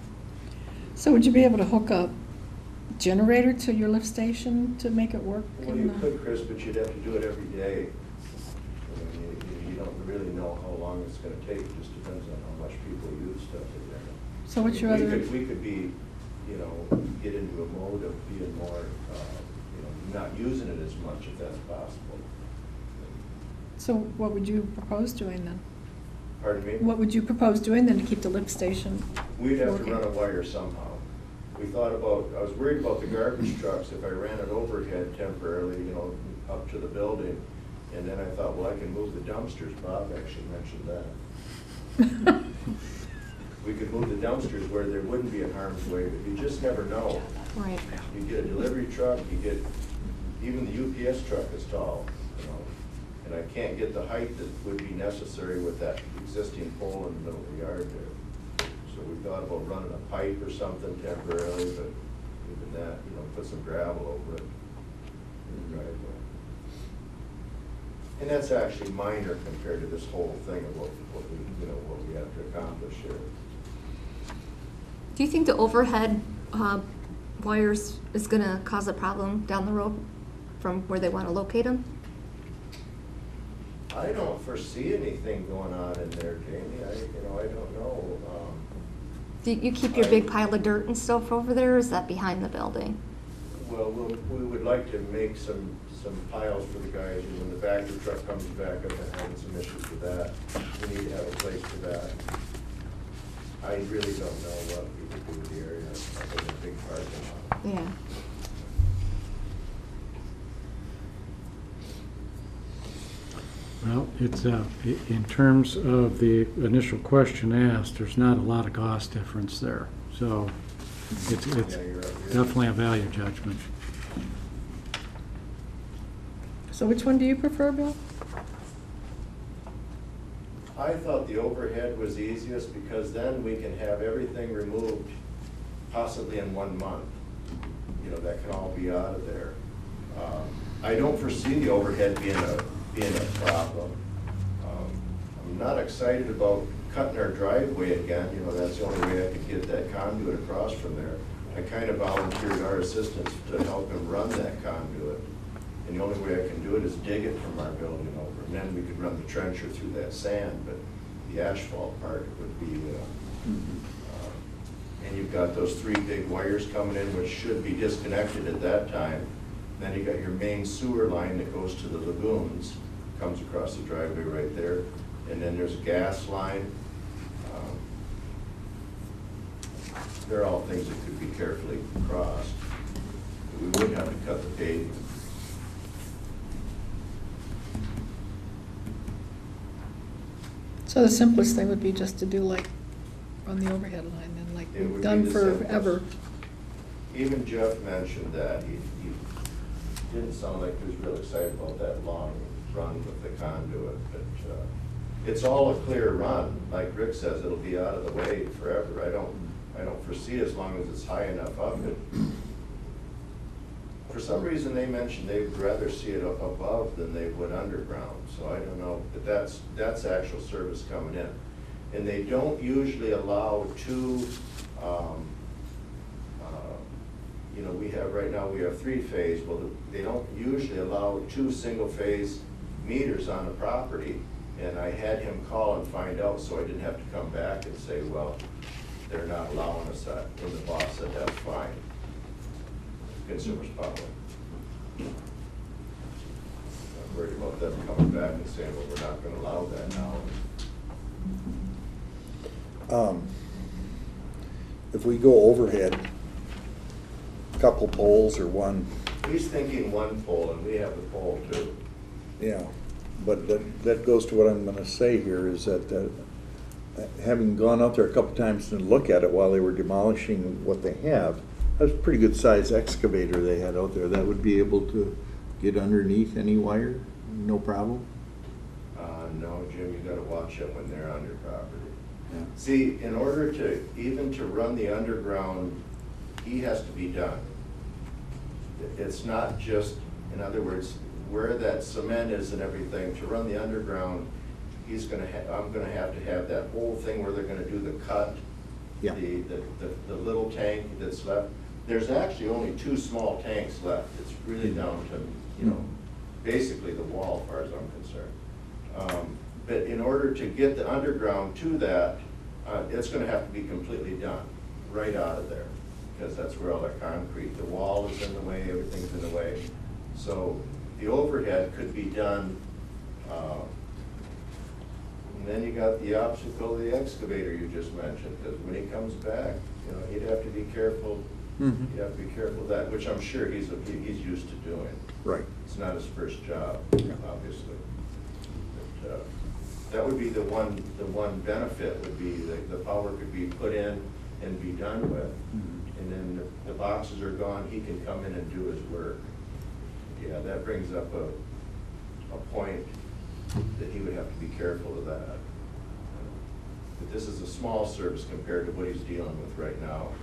So would you be able to hook up generator to your lift station to make it work? Well, you could, Chris, but you'd have to do it every day. I mean, you don't really know how long it's gonna take. It just depends on how much people use stuff in there. So what's your We other? could be, you know, get into a mode of being more, you know, not using it as much if that's possible. So what would you propose doing then? Pardon me? What would you propose doing then to keep the lift station We'd have to working? run a wire somehow. We thought about, I was worried about the garbage trucks if I ran it overhead temporarily, you know, up to the building. And then I thought, well, I can move the dumpsters. Bob actually mentioned that. We could move the dumpsters where there wouldn't be in harm's way, but you just never know. Right. You get a delivery truck, you get, even the UPS truck is tall, you know, and I can't get the height that would be necessary with that existing pole in the middle of the yard there. So we thought about running a pipe or something temporarily, but even that, you know, put some gravel over it in the driveway. And that's actually minor compared to this whole thing of what we, you know, what we have to accomplish here. Do you think the overhead wires is gonna cause a problem down the road from where they wanna locate them? I don't foresee anything going on in there, Jamie. I don't know. Do you keep your big pile of dirt and stuff over there, or is that behind the building? Well, we would like to make some piles for the guys, and when the Vector truck comes back, I've been having some issues with that. We need to have a place for that. I really don't know what we could do with the area, other than a big parking lot. Yeah. Well, it's, in terms of the initial question asked, there's not a lot of cost difference there. So it's Yeah, you're right. definitely a value judgment. So which one do you prefer, Bill? I thought the overhead was easiest because then we can have everything removed possibly in 1 month. You know, that can all be out of there. I don't foresee the overhead being a problem. I'm not excited about cutting our driveway again. You know, that's the only way I could get that conduit across from there. I kind of volunteered our assistants to help him run that conduit. And the only way I can do it is dig it from our building over. And then we could run the trencher through that sand, but the asphalt part would be, and you've got those 3 big wires coming in, which should be disconnected at that time. Then you got your main sewer line that goes to the lagoons, comes across the driveway right there. And then there's a gas line. They're all things that could be carefully crossed. We would have to cut the pavement. So the simplest thing would be just to do like on the overhead line and like It would we've be done the forever. Even Jeff mentioned that, he didn't sound like he was real excited about that long run with the conduit, but it's all a clear run. Like Rick says, it'll be out of the way forever. I don't foresee as long as it's high enough up. For some reason, they mentioned they'd rather see it up above than they would underground, so I don't know, but that's actual service coming in. And they don't usually allow two, you know, right now we have 3-phase, well, they don't usually allow 2 single-phase meters on the property. And I had him call and find out, so I didn't have to come back and say, well, they're not allowing us that. And the boss said, that's fine. Consumers Power. I'm worried about them coming back and saying, well, we're not gonna allow that now. If we go overhead, couple poles or one, He's thinking 1 pole, and we have the pole too. yeah. But that goes to what I'm gonna say here, is that having gone out there a couple times to look at it while they were demolishing what they have, that's a pretty good size excavator they had out there. That would be able to get underneath any wire, no problem? No, Jim, you gotta watch it when they're on your property. Yeah. See, in order to, even to run the underground, he has to be done. It's not just, in other words, where that cement is and everything, to run the underground, I'm gonna have to have that whole thing where they're gonna do the cut, Yeah. the little tank that's left. There's actually only 2 small tanks left. It's really down to, you know, basically the wall, as far as I'm concerned. But in order to get the underground to that, it's gonna have to be completely done, right out of there, because that's where all that concrete, the wall is in the way, everything's in the way. So the overhead could be done, and then you got the obstacle of the excavator you just mentioned, because when he comes back, you know, he'd have to be careful. Mhm. He'd have to be careful of that, which I'm sure he's used to doing. Right. It's not his first job, Yeah. obviously. But, that would be the one benefit, would be the power could be put in and be done with. Mhm. And then the boxes are gone, he can come in and do his work. Yeah, that brings up a point that he would have to be careful of that. But this is a small service compared to what he's dealing with right now.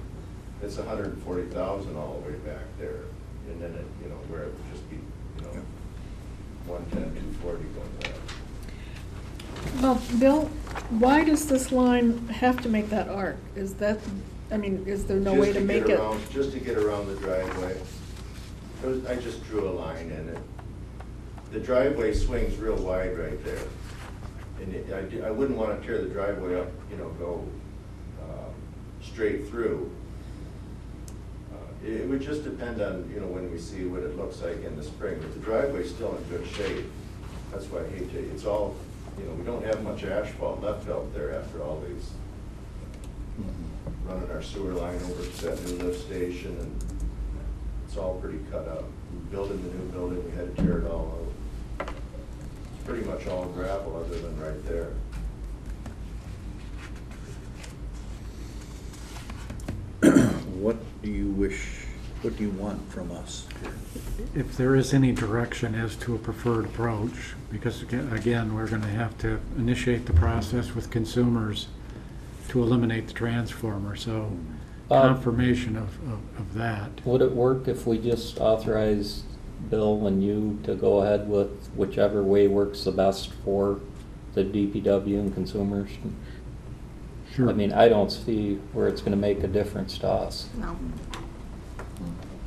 It's 140,000 all the way back there, and then it, you know, where it would just be, you know, 110, 240 going back. Well, Bill, why does this line have to make that arc? Is that, I mean, is there no way to make it? Just to get around the driveway. I just drew a line in it. The driveway swings real wide right there. And I wouldn't want to tear the driveway up, you know, go straight through. It would just depend on, you know, when we see what it looks like in the spring. But the driveway's still in good shape. That's why I hate to, it's all, you know, we don't have much asphalt left out there after all these, running our sewer line over to that new lift station, and it's all pretty cut up. Building the new building, we had to tear it all out. It's pretty much all gravel other than right there. What do you what do you want from us? If there is any direction as to a preferred approach, because again, we're going to have to initiate the process with consumers to eliminate the transformer, so confirmation of that. Would it work if we just authorized Bill and you to go ahead with whichever way works the best for the DPW and consumers? Sure. I mean, I don't see where it's gonna make a difference to us. No.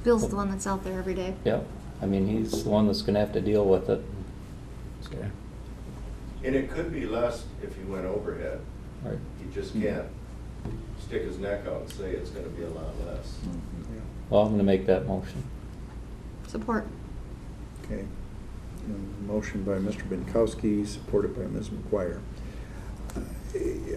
Bill's the one that's out there every day. Yep, I mean, he's the one that's gonna have to deal with it. So, And it could be less if you went overhead. right. He just can't stick his neck out and say it's gonna be a lot less. Well, I'm gonna make that motion. Support. Okay. Motion by Mr. Binkowski, supported by Ms. McGuire.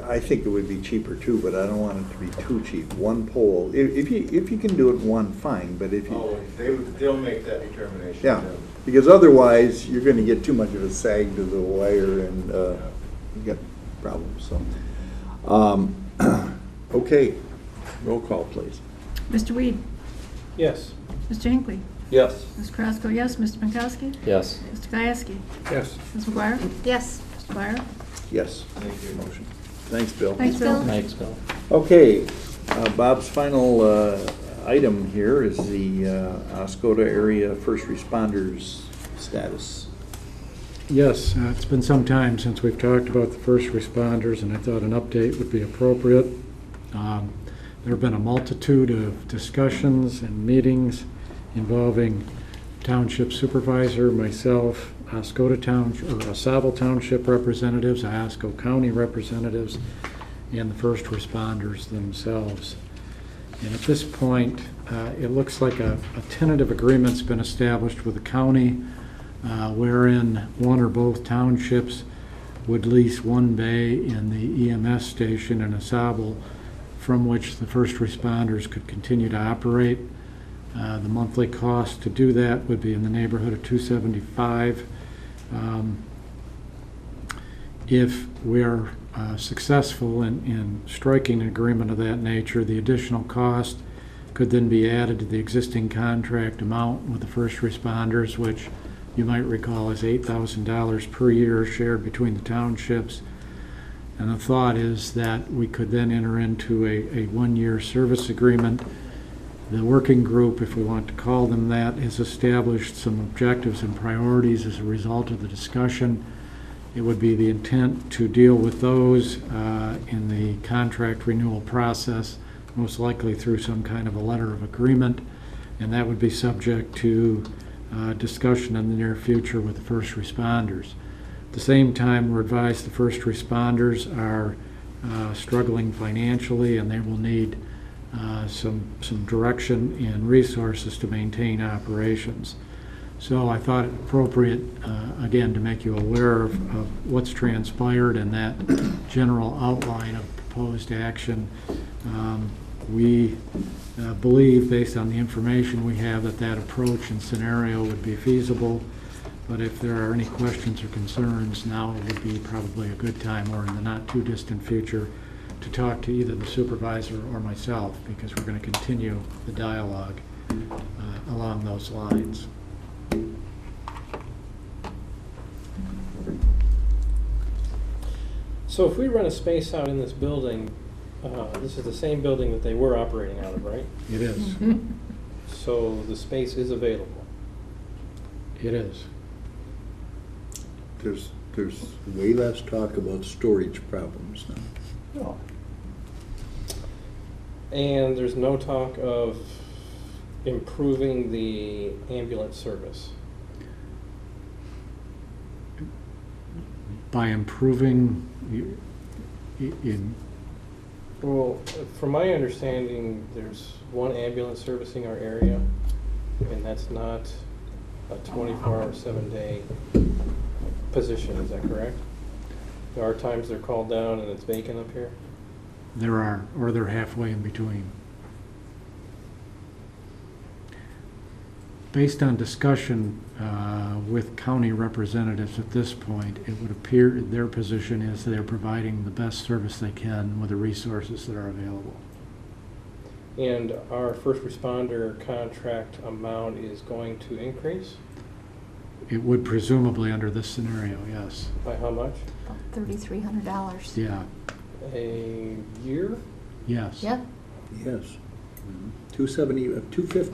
I think it would be cheaper too, but I don't want it to be too cheap. One pole, if you can do it one, fine, but if you. Oh, they'll make that determination. Yeah, Jim. because otherwise, you're gonna get too much of a sag to the wire, and you got problem, so. Okay, roll call, please. Mr. Weed? Yes. Mr. Hinckley? Yes. Ms. Carrasco, yes. Mr. Pankowski? Yes. Mr. Gieske? Yes. Ms. McGuire? Yes. Mr. Byer? Yes. Motion. Thanks, Bill. Thanks, Bill. Thanks, Bill. Okay, Bob's final item here is the Oscoda area first responders status. Yes, it's been some time since we've talked about the first responders, and I thought an update would be appropriate. There have been a multitude of discussions and meetings involving Township Supervisor, myself, Oscoda Township, or AuSable Township representatives, Osco County representatives, and the first responders themselves. And at this point, it looks like a tentative agreement's been established with the county wherein one or both townships would lease one bay in the EMS station in AuSable from which the first responders could continue to operate. The monthly cost to do that would be in the neighborhood of $275. If we're successful in striking an agreement of that nature, the additional cost could then be added to the existing contract amount with the first responders, which you might recall is $8,000 per year shared between the townships. And the thought is that we could then enter into a one-year service agreement. The working group, if we want to call them that, has established some objectives and priorities as a result of the discussion. It would be the intent to deal with those in the contract renewal process, most likely through some kind of a letter of agreement, and that would be subject to discussion in the near future with the first responders. At the same time, we're advised the first responders are struggling financially, and they will need some direction and resources to maintain operations. So I thought it appropriate, again, to make you aware of what's transpired and that general outline of proposed action. We believe, based on the information we have, that that approach and scenario would be feasible. But if there are any questions or concerns, now would be probably a good time, or in the not too distant future, to talk to either the supervisor or myself, because we're going to continue the dialogue along those lines. So if we rent a space out in this building, this is the same building that they were operating out of, right? It is. Mm-hmm. So the space is available. It is. There's way less talk about storage problems now. No. And there's no talk of improving the ambulance service. By improving in Well, from my understanding, there's one ambulance servicing our area, and that's not a 24-hour, 7-day position, is that correct? There are times they're called down and it's vacant up here? there are, or they're halfway in between. Based on discussion with county representatives at this point, it would appear their position is they're providing the best service they can with the resources that are available. And our first responder contract amount is going to increase? It would presumably under this scenario, yes. By how much? About $3,300. Yeah, A year? yes. Yep. Yes. 250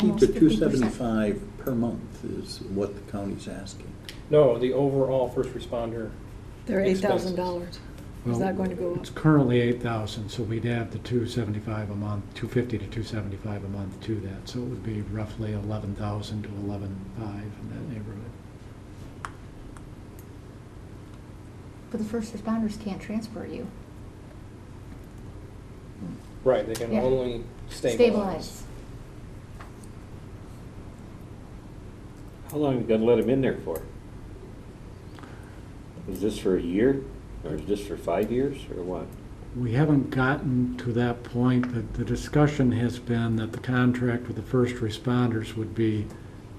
Almost to 50%. 275 per month is what the county's asking. No, the overall first responder. They're Expenses. $8,000. Is Well, that going to go up? It's currently 8,000, so we'd add the 275 a month, 250 to 275 a month to that. So it would be roughly 11,000 to 11,500 in that neighborhood. But the first responders can't transfer you. Right, they can Yeah. only stabilize. Stabilize. How long are you gonna let them in there for? Is this for a year, or is this for 5 years, or what? We haven't gotten to that point, but the discussion has been that the contract with the first responders would be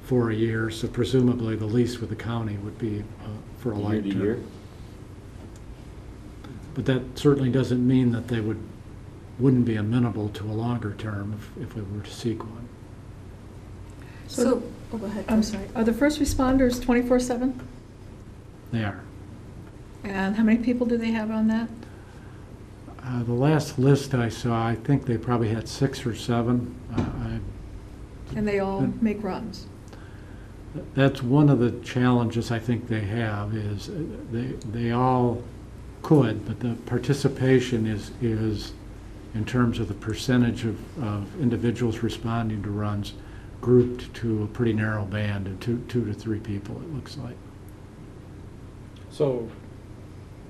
for a year, so presumably the lease with the county would be for a Year lifetime. to year? But that certainly doesn't mean that they wouldn't be amenable to a longer term if we were to seek one. So, oh, go ahead. I'm sorry, are the first responders 24/7? They are. And how many people do they have on that? The last list I saw, I think they probably had 6 or 7. And they all make runs? That's one of the challenges I think they have, is they all could, but the participation is in terms of the percentage of individuals responding to runs, grouped to a pretty narrow band of 2 to 3 people, it looks like. So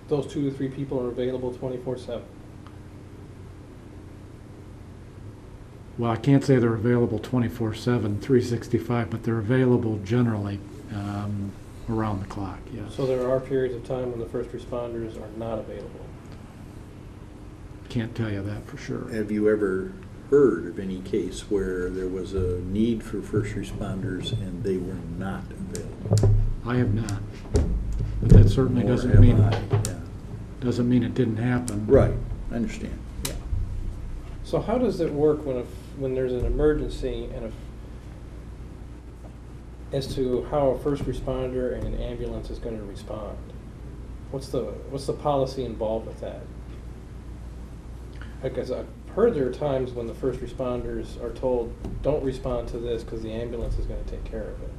those 2 to 3 people are available 24/7? Well, I can't say they're available 24/7, 365, but they're available generally around the clock, yes. So there are periods of time when the first responders are not available? Can't tell you that for sure. Have you ever heard of any case where there was a need for first responders and they were not available? I have not, but that certainly Nor doesn't have mean I, yeah. it didn't happen. Right, I understand. Yeah. So how does it work when there's an emergency and as to how a first responder and an ambulance is going to respond? What's the policy involved with that? Because I've heard there are times when the first responders are told, don't respond to this because the ambulance is going to take care of it.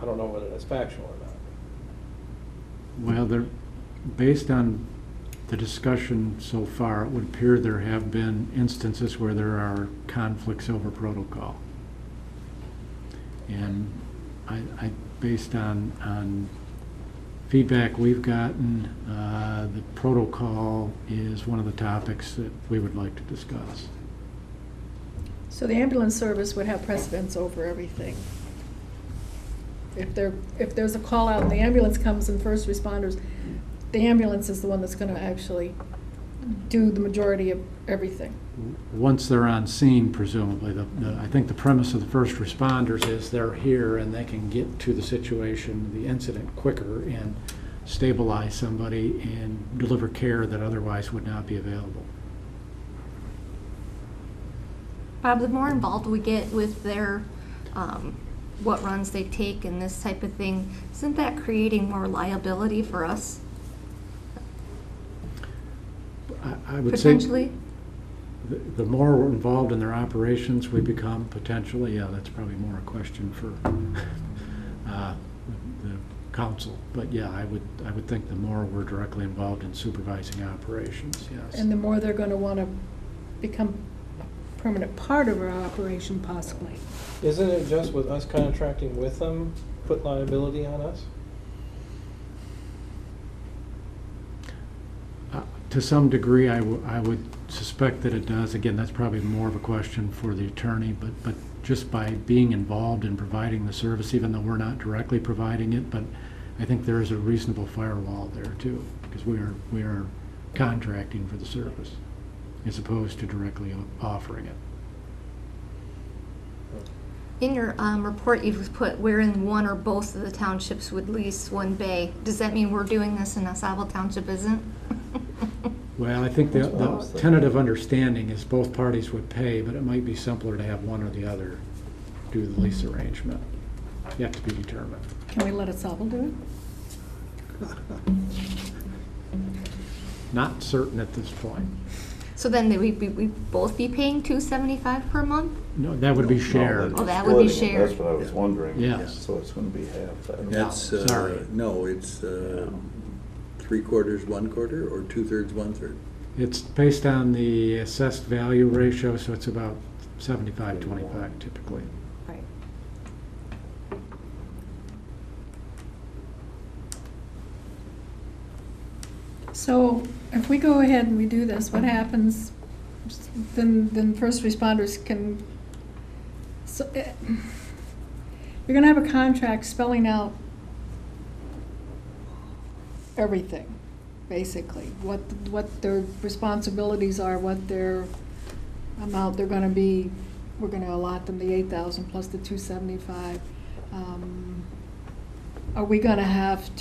I don't know whether that's factual or not. Well, based on the discussion so far, it would appear there have been instances where there are conflicts over protocol. And I based on feedback we've gotten, the protocol is one of the topics that we would like to discuss. So the ambulance service would have precedence over everything. If there's a call out and the ambulance comes and first responders, the ambulance is the one that's going to actually do the majority of everything. Once they're on scene, presumably, I think the premise of the first responders is they're here and they can get to the situation, the incident quicker, and stabilize somebody and deliver care that otherwise would not be available. Bob, the more involved we get with their, what runs they take and this type of thing, isn't that creating more liability for us? I would say Potentially? the more we're involved in their operations we become, potentially, yeah, that's probably more a question for the council. But yeah, I would think the more we're directly involved in supervising operations, yes. And the more they're going to want to become a permanent part of our operation, possibly. Isn't it just with us contracting with them, put liability on us? To some degree, I would suspect that it does. Again, that's probably more of a question for the attorney, but just by being involved in providing the service, even though we're not directly providing it, but I think there is a reasonable firewall there too, because we are contracting for the service as opposed to directly offering it. In your report, you've put wherein one or both of the townships would lease one bay. Does that mean we're doing this and AuSable Township isn't? Well, I think the tentative understanding is both parties would pay, but it might be simpler to have one or the other do the lease arrangement. Yet to be determined. Can we let AuSable do it? Not certain at this point. So then we both be paying $275 per month? No, that would be shared. Oh, that would be shared. That's what I was wondering. Yes. So it's going to be half that. That's, Sorry. no, it's 3/4, 1/4, or 2/3, 1/3. It's based on the assessed value ratio, so it's about 75-25 typically. Right. So if we go ahead and we do this, what happens? Then first responders can, so, you're gonna have a contract spelling out everything, basically, what their responsibilities are, what their amount they're gonna be. We're gonna allot them the 8,000 plus the 275. are they gonna have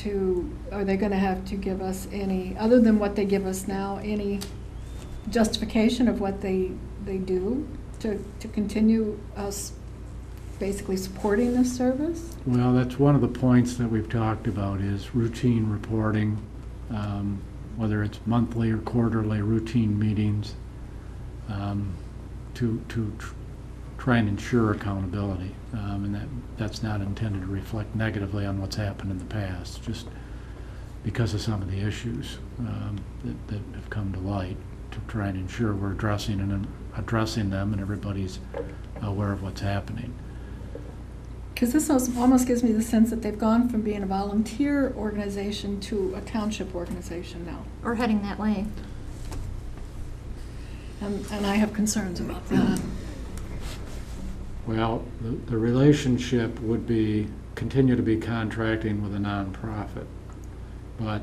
to give us any, other than what they give us now, any justification of what they do to continue us basically supporting this service? Well, that's one of the points that we've talked about is routine reporting, whether it's monthly or quarterly routine meetings, to try and ensure accountability. And that's not intended to reflect negatively on what's happened in the past, just because of some of the issues that have come to light, to try and ensure we're addressing them and everybody's aware of what's happening. Because this almost gives me the sense that they've gone from being a volunteer organization to a township organization now. Or heading that way. And I have concerns about that. Well, the relationship would be, continue to be contracting with a nonprofit. But,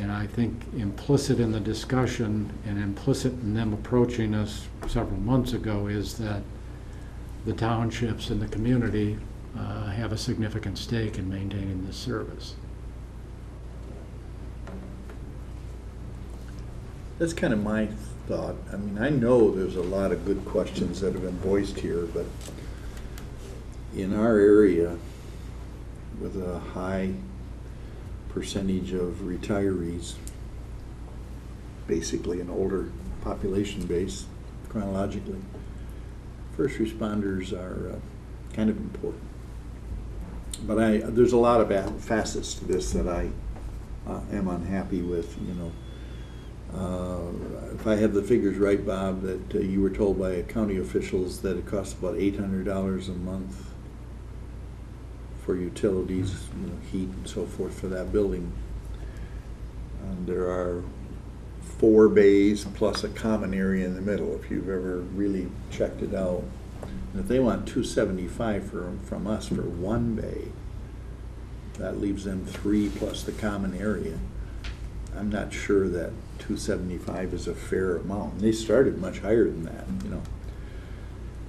I think implicit in the discussion and implicit in them approaching us several months ago is that the townships and the community have a significant stake in maintaining this service. That's kind of my thought. I mean, I know there's a lot of good questions that have been voiced here, but in our area, with a high percentage of retirees, basically an older population base chronologically, first responders are kind of important. But there's a lot of facets to this that I am unhappy with, If I have the figures right, Bob, that you were told by county officials that it costs about $800 a month for utilities, heat and so forth for that building. And there are 4 bays plus a common area in the middle, if you've ever really checked it out. And if they want $275 from us for 1 bay, that leaves them 3 plus the common area. I'm not sure that $275 is a fair amount. And they started much higher than that,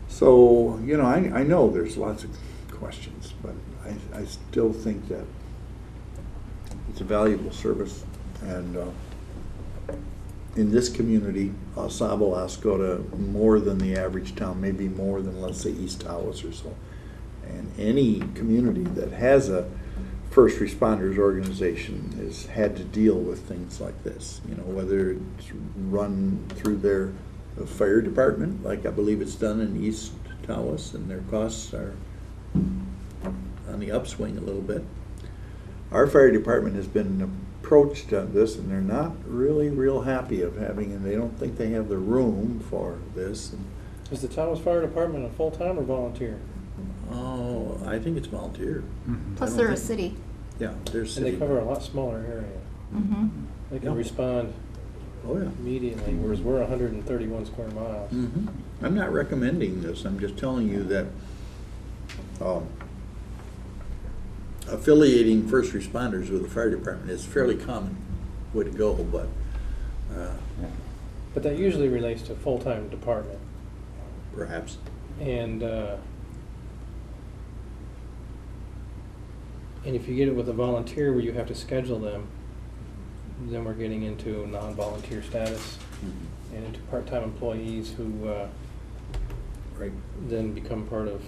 So, I know there's lots of questions, but I still think that it's a valuable service. And in this community, Sabo, Oscoda, more than the average town, maybe more than, let's say, East Tawas or so. And any community that has a first responders organization has had to deal with things like this, whether it's run through their fire department, like I believe it's done in East Tawas, and their costs are on the upswing a little bit. Our fire department has been approached on this, and they're not really real happy of having, and they don't think they have the room for this. Is the Tawas Fire Department a full-time or volunteer? Oh, I think it's volunteer. Mm-hmm. Plus they're a city. Yeah, they're And city. they cover a lot smaller area. Mm-hmm. They can Yeah. respond Oh, yeah. immediately, whereas we're 131 square miles. Mhm. I'm not recommending this, I'm just telling you that affiliating first responders with the fire department is a fairly common way to go, but But that usually relates to a full-time department. perhaps. And if you get it with a volunteer where you have to schedule them, then we're getting into non-volunteer status and into part-time employees who Right. then become part of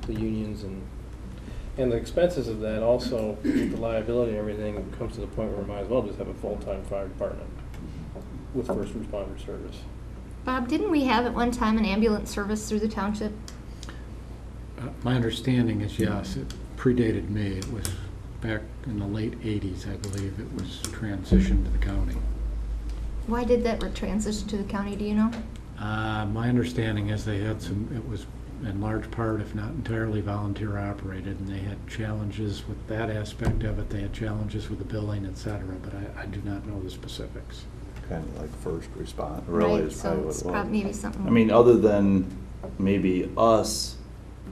the unions, and the expenses of that also, the liability and everything comes to the point where we might as well just have a full-time fire department with first responder service. Bob, didn't we have at one time an ambulance service through the township? My understanding is yes, it predated me. It was back in the late 80s, I believe, it was transitioned to the county. Why did that transition to the county, do you know? My understanding is they had it was in large part, if not entirely, volunteer operated, and they had challenges with that aspect of it. They had challenges with the billing, et cetera, but I do not know the specifics. Kind of like first respond, really Right, is so probably what it's it was. probably maybe something. I mean, other than maybe us,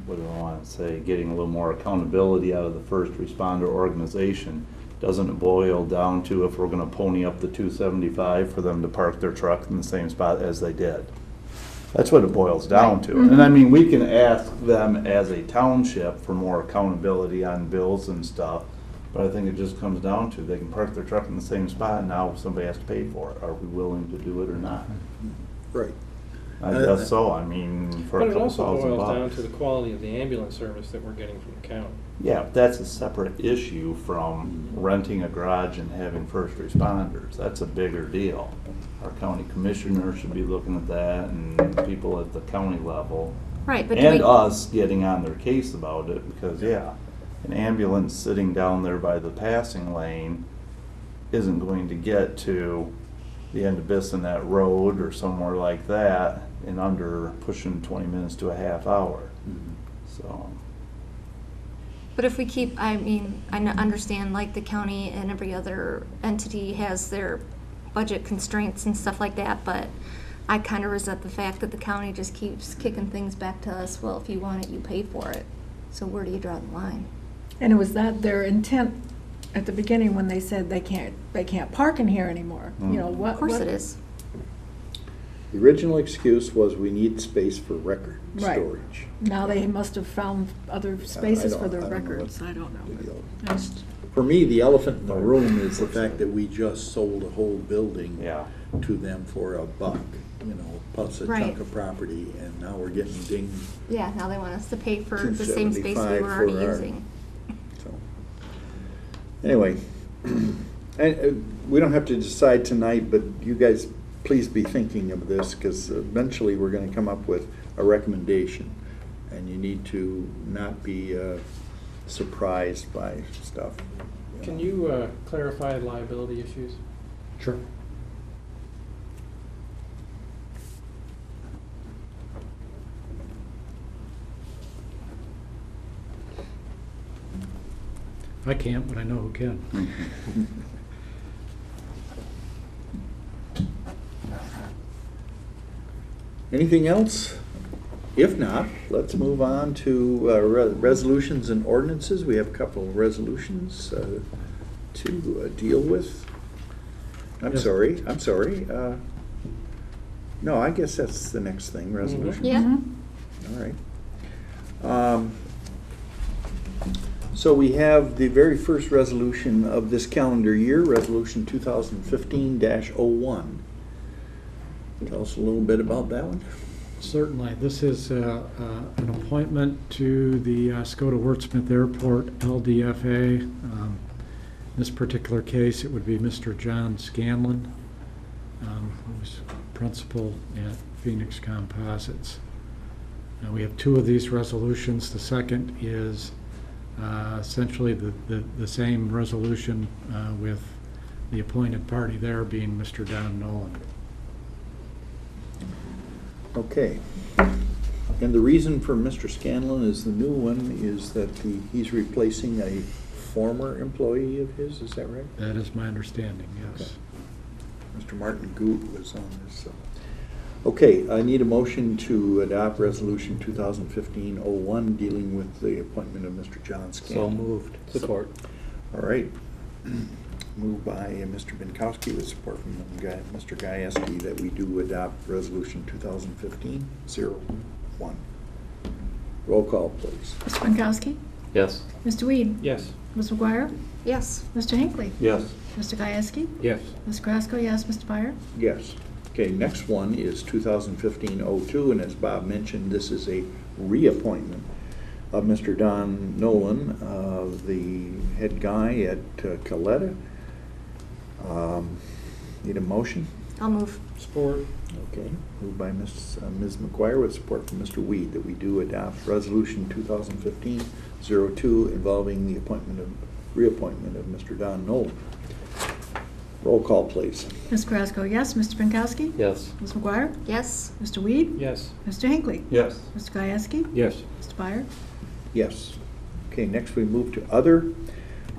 what do I want to say, getting a little more accountability out of the first responder organization, doesn't it boil down to if we're going to pony up the $275 for them to park their truck in the same spot as they did? That's what it boils down to. And I mean, we can ask them as a township for more accountability on bills and stuff, but I think it just comes down to, they can park their truck in the same spot and now somebody has to pay for it. Are we willing to do it or not? Right. I guess so, I mean, for But a it couple also thousand boils down bucks. to the quality of the ambulance service that we're getting from the county. Yeah, but that's a separate issue from renting a garage and having first responders. That's a bigger deal. Our county commissioner should be looking at that, and people at the county level. Right, but do And we, us getting on their case about it, because, yeah, an ambulance sitting down there by the passing lane isn't going to get to the end of Bissonnet Road or somewhere like that in under pushing 20 minutes to a half hour. So, but if we keep, I mean, I understand like the county and every other entity has their budget constraints and stuff like that, but I kind of resent the fact that the county just keeps kicking things back to us. Well, if you want it, you pay for it. So where do you draw the line? And it was that their intent at the beginning when they said they can't park in here anymore. You know, what? Of course what- it is. The original excuse was we need space for record Right. storage. Now they must have found other spaces for their I don't know records. what I don't the know. deal but is. just- For me, the elephant in the room is the fact that we just sold a whole building yeah. to them for $1, you know, plus a Right. chunk of property, and now we're getting dinged. Yeah, now they want us to pay for the same space we $275 were already for our- using. So, anyway, we don't have to decide tonight, but you guys, please be thinking of this, because eventually we're gonna come up with a recommendation, and you need to not be surprised by stuff. Can you clarify liability issues? Sure. I can't, but I know who can. Anything else? If not, let's move on to resolutions and ordinances. We have a couple of resolutions to deal with. I'm Yes. sorry. No, I guess that's the next thing, resolution. Yeah. Mhm. All right. So we have the very first resolution of this calendar year, Resolution 2015-01. Tell us a little bit about that one. Certainly. This is an appointment to the Oscoda Wordsmith Airport LDFA. In this particular case, it would be Mr. John Scanlon, who's principal at Phoenix Composites. Now, we have two of these resolutions. The second is essentially the same resolution with the appointed party there being Mr. Don Nolan. Okay. And the reason for Mr. Scanlon is the new one is that he's replacing a former employee of his, is that right? That is my understanding, yes. Mr. Martin Goot was on this, so. Okay, I need a motion to adopt Resolution 2015-01 dealing with the appointment of Mr. John So Scanlon. moved. Support. All right. Moved by Mr. Binkowski with support from Mr. Gieske that we do adopt Resolution 2015-01. Roll call, please. Mr. Binkowski? Yes. Mr. Weed? Yes. Ms. McGuire? Yes. Mr. Hinckley? Yes. Mr. Gieske? Yes. Ms. Krasko, yes. Mr. Byer? Yes. Okay, next one is 2015-02, and as Bob mentioned, this is a reappointment of Mr. Don Nolan, the head guy at Coletta. Need a motion? I'll move. Support. Okay, moved by Ms. McGuire with support from Mr. Weed that we do adopt Resolution 2015-02 involving the reappointment of Mr. Don Nolan. Roll call, please. Ms. Krasko, yes. Mr. Binkowski? Yes. Ms. McGuire? Yes. Mr. Weed? Yes. Mr. Hinckley? Yes. Mr. Gieske? Yes. Mr. Byer? Yes. Okay, next we move to other.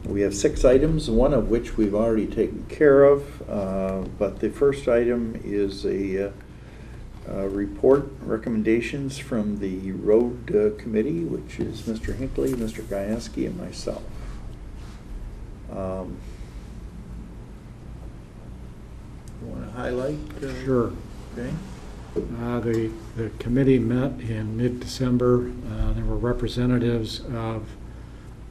We have 6 items, one of which we've already taken care of, but the first item is a report recommendations from the road committee, which is Mr. Hinckley, Mr. Gieske, and myself. You want to highlight? Sure. Okay. The committee met in mid-December. There were representatives of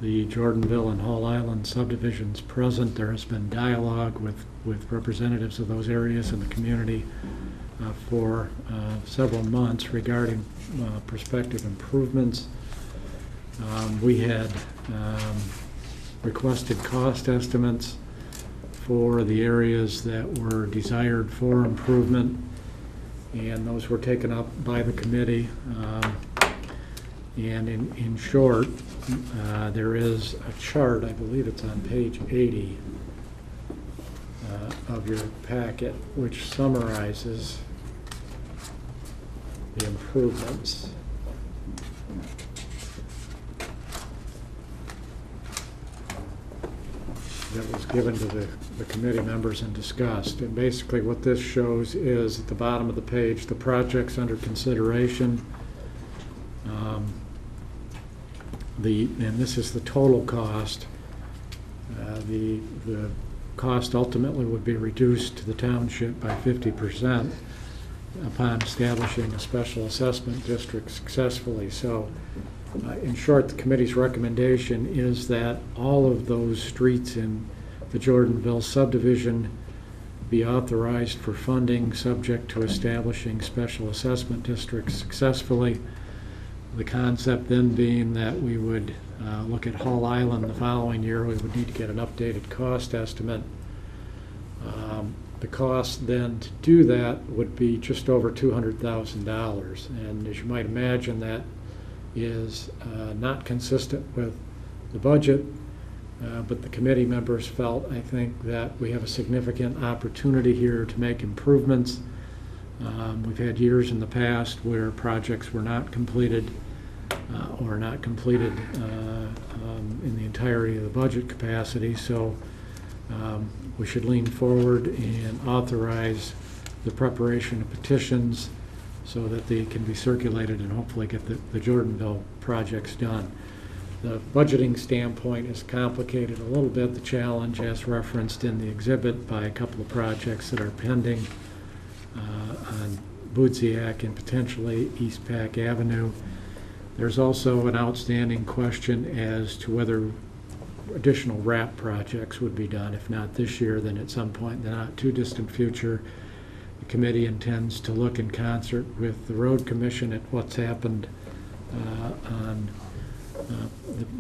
the Jordanville and Hall Island subdivisions present. There has been dialogue with representatives of those areas in the community for several months regarding prospective improvements. We had requested cost estimates for the areas that were desired for improvement, and those were taken up by the committee. And in short, there is a chart, I believe it's on page 80 of your packet, which summarizes the improvements. That was given to the committee members and discussed. And basically what this shows is at the bottom of the page, the projects under consideration. And this is the total cost. The cost ultimately would be reduced to the township by 50% upon establishing a special assessment district successfully. So in short, the committee's recommendation is that all of those streets in the Jordanville subdivision be authorized for funding subject to establishing special assessment districts successfully. The concept then being that we would look at Hall Island the following year. We would need to get an updated cost estimate. The cost then to do that would be just over $200,000. And as you might imagine, that is not consistent with the budget, but the committee members felt, I think, that we have a significant opportunity here to make improvements. We've had years in the past where projects were not completed or not completed in the entirety of the budget capacity, so we should lean forward and authorize the preparation of petitions so that they can be circulated and hopefully get the Jordanville projects done. The budgeting standpoint is complicated a little bit. The challenge, as referenced in the exhibit, by a couple of projects that are pending on Budziak and potentially East Pack Avenue. There's also an outstanding question as to whether additional RAP projects would be done. If not this year, then at some point in the not too distant future. The committee intends to look in concert with the Road Commission at what's happened on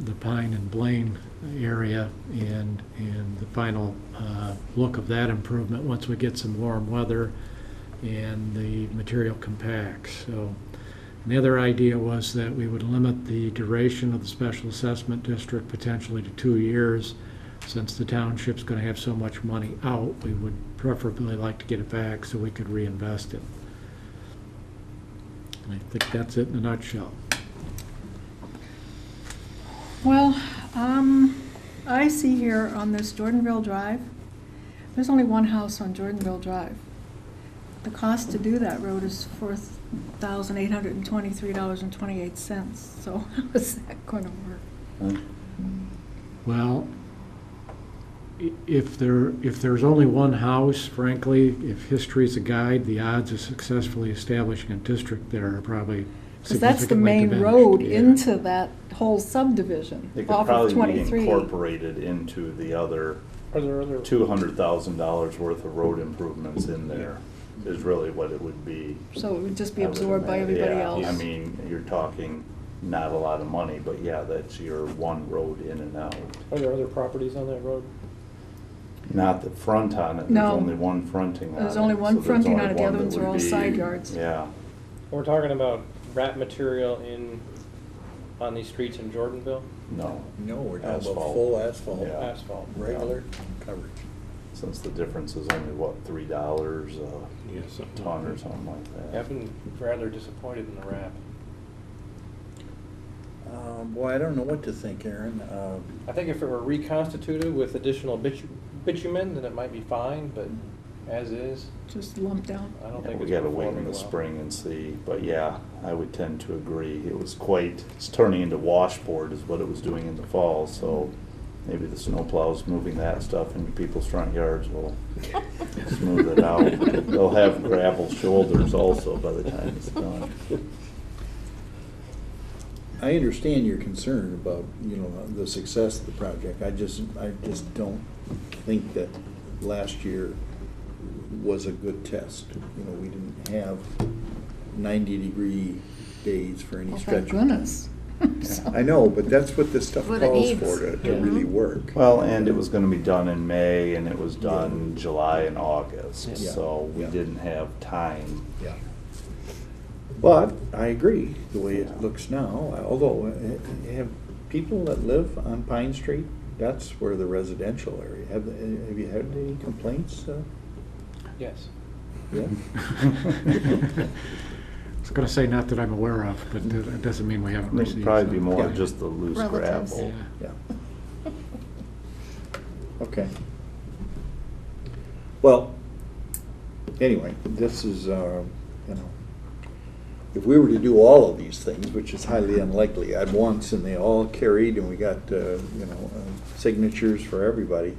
the Pine and Blaine area and the final look of that improvement once we get some warm weather and the material compacts. So, and the other idea was that we would limit the duration of the special assessment district potentially to 2 years. Since the township's going to have so much money out, we would preferably like to get it back so we could reinvest it. And I think that's it in a nutshell. Well, I see here on this Jordanville Drive, there's only one house on Jordanville Drive. The cost to do that road is $4,823.28. So how is that going to work? Well, if there's only one house, frankly, if history's a guide, the odds of successfully establishing a district there are probably Because that's the significantly main diminished. road Yeah. into that whole subdivision It could off of probably be 23. incorporated into the other Are there other? $200,000 worth of road improvements in there, is really what it would be. So it would just be I would absorbed by imagine. everybody Yeah, else. I mean, you're talking not a lot of money, but yeah, that's your one road in and out. Are there other properties on that road? Not the front on it, there's No. only one fronting on it. There's only one so there's fronting only on it, the one other that ones are would all be- side yards. Yeah, We're talking about wrap material on these streets in Jordanville? no, No, we're talking about Asphalt. full asphalt, Yeah. Asphalt. regular coverage. since the difference is only, what, $3 a ton or something like that. I've been rather disappointed in the wrap. Boy, I don't know what to think, Aaron. I think if it were reconstituted with additional bitumen, then it might be fine, but as is, Just lumped down. I don't Yeah, think we it's gotta wait in performing the well. spring and see, but yeah, I would tend to agree. It's turning into washboard is what it was doing in the fall, so maybe the snowplows moving that stuff into people's front yards will smooth it out. They'll have gravel shoulders also by the time it's done. I understand your concern about, the success of the project. I just don't think that last year was a good test. We didn't have 90-degree days for any Well, stretch. thank goodness. I know, but that's what this stuff What it calls needs. for to really work. Well, and it was gonna be done in May, and it was done July and August, Yeah. so we Yeah. didn't have time. Yeah. But I agree, the way it looks now, although have people that live on Pine Street, that's where the residential area, have you had any complaints? Yes. Yeah? I was gonna say, not that I'm aware of, but it doesn't mean we haven't It'd received. probably be some. more Yeah. just the loose Relatives. gravel. Yeah. Yeah. Okay. Well, anyway, this is, if we were to do all of these things, which is highly unlikely, at once, and they all carried, and we got, signatures for everybody,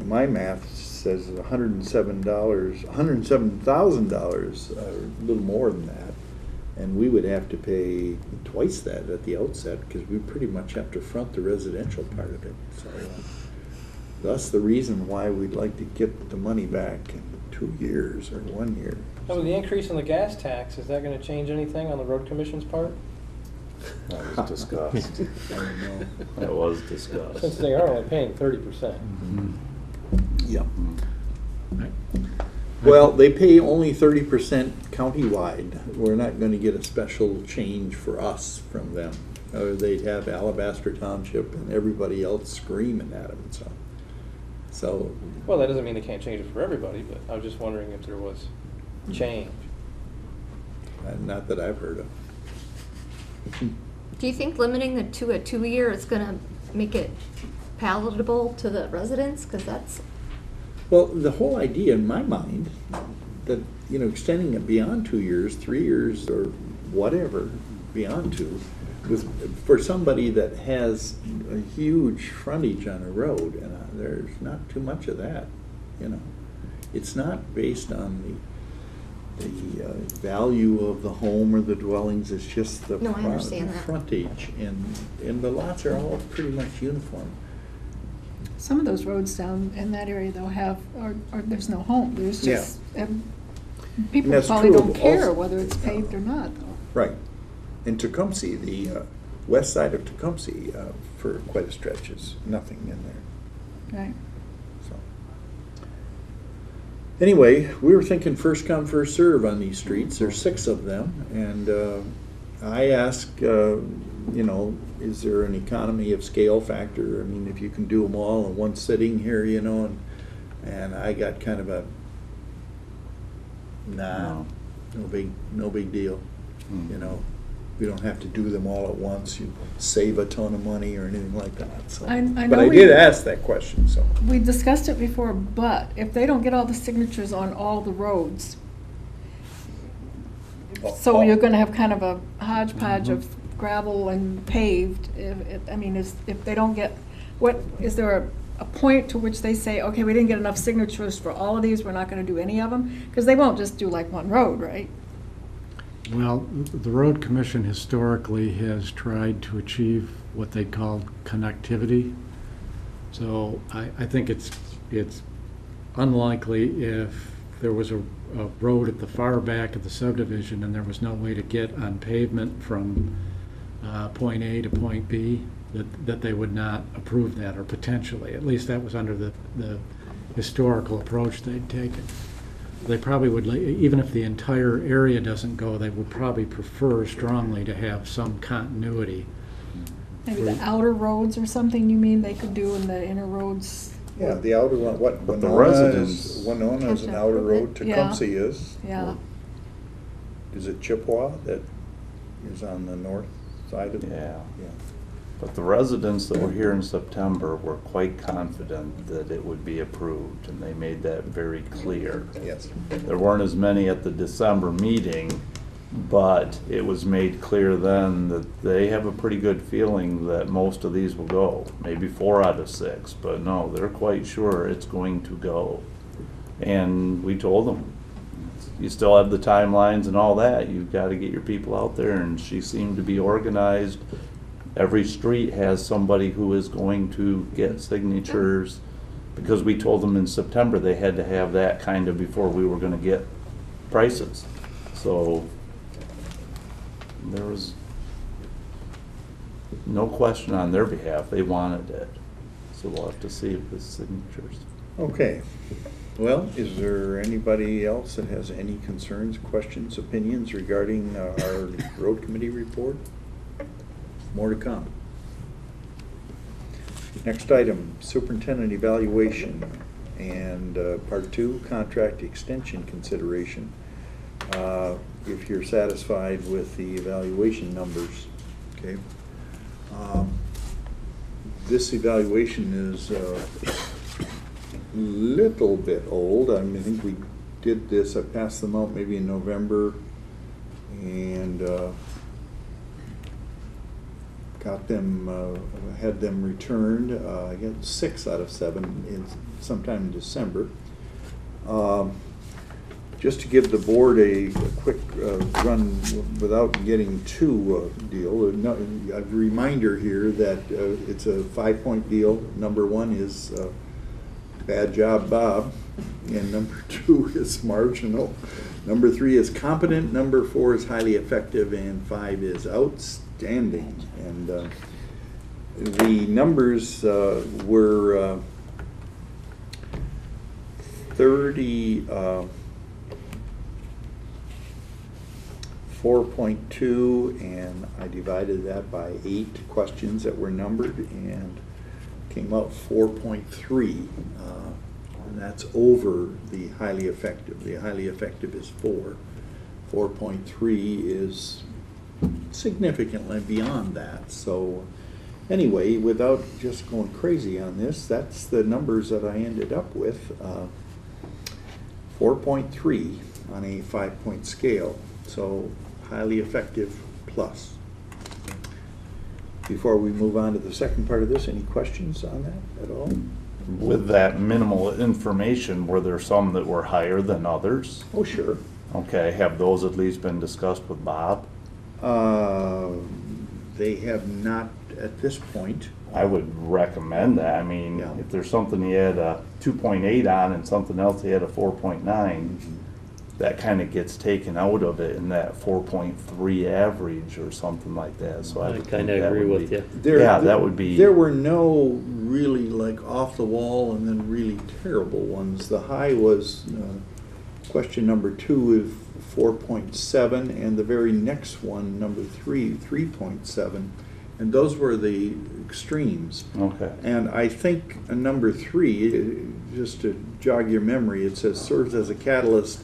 my math says $107,000, a little more than that. And we would have to pay twice that at the outset, because we pretty much have to front the residential part of it. So that's the reason why we'd like to get the money back in 2 years or 1 year. Now, with the increase in the gas tax, is that gonna change anything on the road commission's part? That was discussed. I don't know. That was Since discussed. they are only paying 30%. Yeah. Right. Well, they pay only 30% countywide. We're not gonna get a special change for us from them. They'd have Alabaster Township and everybody else screaming at them, so. Well, that doesn't mean they can't change it for everybody, but I was just wondering if there was change. Not that I've heard of. Do you think limiting it to a 2-year is gonna make it palatable to the residents? Because that's, Well, the whole idea in my mind, that, extending it beyond 2 years, 3 years, or whatever, beyond 2, was for somebody that has a huge frontage on a road, and there's not too much of that, It's not based on the value of the home or the dwellings, it's just the No, I understand that. frontage, and the lots are all pretty much uniform. Some of those roads down in that area though or there's no home, there's Yeah. just, people that's probably true don't care also. whether it's paved or not though. Right. In Tecumseh, the west side of Tecumseh, for quite a stretch is nothing in there. Right. So anyway, we were thinking first come, first serve on these streets. There's 6 of them, and I asked, is there an economy of scale factor? I mean, if you can do them all in one sitting here, and I got kind of a no big deal. We don't have to do them all at once. You save a ton of money or anything like that. So. I But know I we- did ask that question, so. We discussed it before, but if they don't get all the signatures on all the roads, so you're gonna have kind of a hodgepodge of gravel and paved. If they don't get, is there a point to which they say, okay, we didn't get enough signatures for all of these, we're not gonna do any of them? Because they won't just do like one road, right? Well, the road commission historically has tried to achieve what they call connectivity. So I think it's unlikely if there was a road at the far back of the subdivision and there was no way to get on pavement from point A to point B, that they would not approve that, or potentially. At least that was under the historical approach they'd taken. They probably would, even if the entire area doesn't go, they would probably prefer strongly to have some continuity. Maybe the outer roads or something, you mean, they could do in the inner roads? Yeah, the outer one, But the residents- Winona is an outer road, Yeah. Tecumseh is. Yeah. Is it Chippewa that is on the north side of it? Yeah. But the residents that were here in September were quite confident that it would be approved, and they made that very clear. Yes. There weren't as many at the December meeting, But it was made clear then that they have a pretty good feeling that most of these will go. Maybe 4 out of 6, but no, they're quite sure it's going to go. And we told them, you still have the timelines and all that. You've got to get your people out there, and she seemed to be organized. Every street has somebody who is going to get signatures, because we told them in September they had to have that kind of before we were going to get prices. So there was no question on their behalf. They wanted it. So we'll have to see if the signatures. Okay. Well, is there anybody else that has any concerns, questions, opinions regarding our road committee report? More to come. Next item, superintendent evaluation and part 2, contract extension consideration. If you're satisfied with the evaluation numbers, okay. This evaluation is little bit old. I mean, I think we did this, I passed them out maybe in November, and got them, had them returned. I got 6 out of 7 sometime in December. Just to give the board a quick run without getting too deal, a reminder here that it's a 5-point deal. Number 1 is bad job, Bob, and number 2 is marginal. Number 3 is competent, number 4 is highly effective, and 5 is outstanding. And the numbers were 4.2, and I divided that by 8 questions that were numbered, and came out 4.3. And that's over the highly effective. The highly effective is 4. 4.3 is significantly beyond that. So anyway, without just going crazy on this, that's the numbers that I ended up with. 4.3 on a 5-point scale. So highly effective plus. Before we move on to the second part of this, any questions on that at all? With that minimal information, were there some that were higher than others? Oh, sure. Okay, have those at least been discussed with Bob? They have not at this point. I would recommend that. I mean, Yeah. if there's something he had a 2.8 on and something else he had a 4.9, that kind of gets taken out of it in that 4.3 average or something like that. So I would kind of think that agree would with be- you. Yeah, that would be. There were no really like off the wall and then really terrible ones. The high was question number 2 is 4.7, and the very next one, number 3, 3.7, and those were the extremes. Okay. And I think number 3, just to jog your memory, it says serves as a catalyst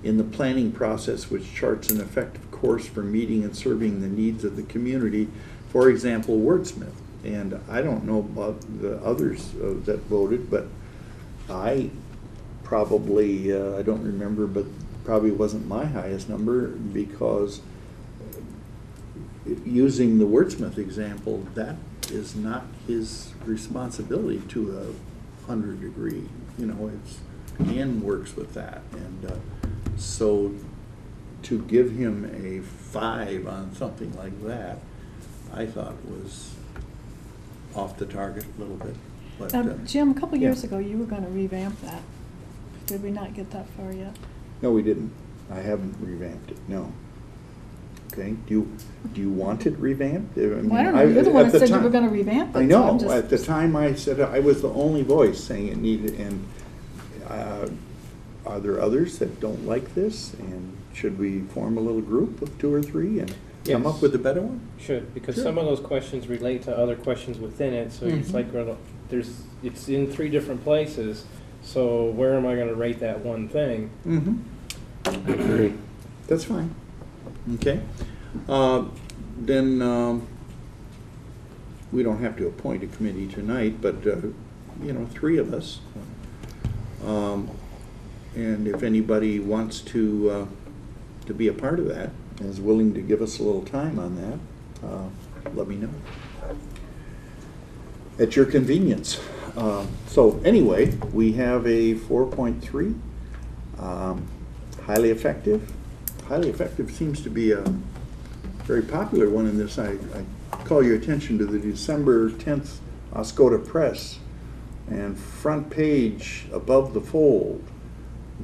in the planning process which charts an effective course for meeting and serving the needs of the community. For example, wordsmith. And I don't know about the others that voted, but I probably, I don't remember, but probably wasn't my highest number, because using the wordsmith example, that is not his responsibility to 100 degree. You know, it's Ann works with that, and so to give him a 5 on something like that, I thought was off the target a little bit. But, Jim, a couple yeah. years ago, you were going to revamp that. Did we not get that far yet? No, we didn't. I haven't revamped it, no. Okay, do you want it revamped? Well, I don't know, you're the one at that said you time- were going to revamp it. I so know, I'm just- at the time I said, I was the only voice saying it needed, and are there others that don't like this? And should we form a little group of 2 or 3 and come Yes. up with a better one? Should, because Sure. some of those questions relate to other questions within it, so it's Mhm. like, it's in 3 different places, so where am I gonna rate that one thing? Mm-hmm. I agree. That's fine. Okay. Then we don't have to appoint a committee tonight, but, 3 of us. And if anybody wants to be a part of that, is willing to give us a little time on that, let me know. At your convenience. So anyway, we have a 4.3, highly effective. Highly effective seems to be a very popular one in this. I call your attention to the December 10th Oscoda Press, and front page above the fold,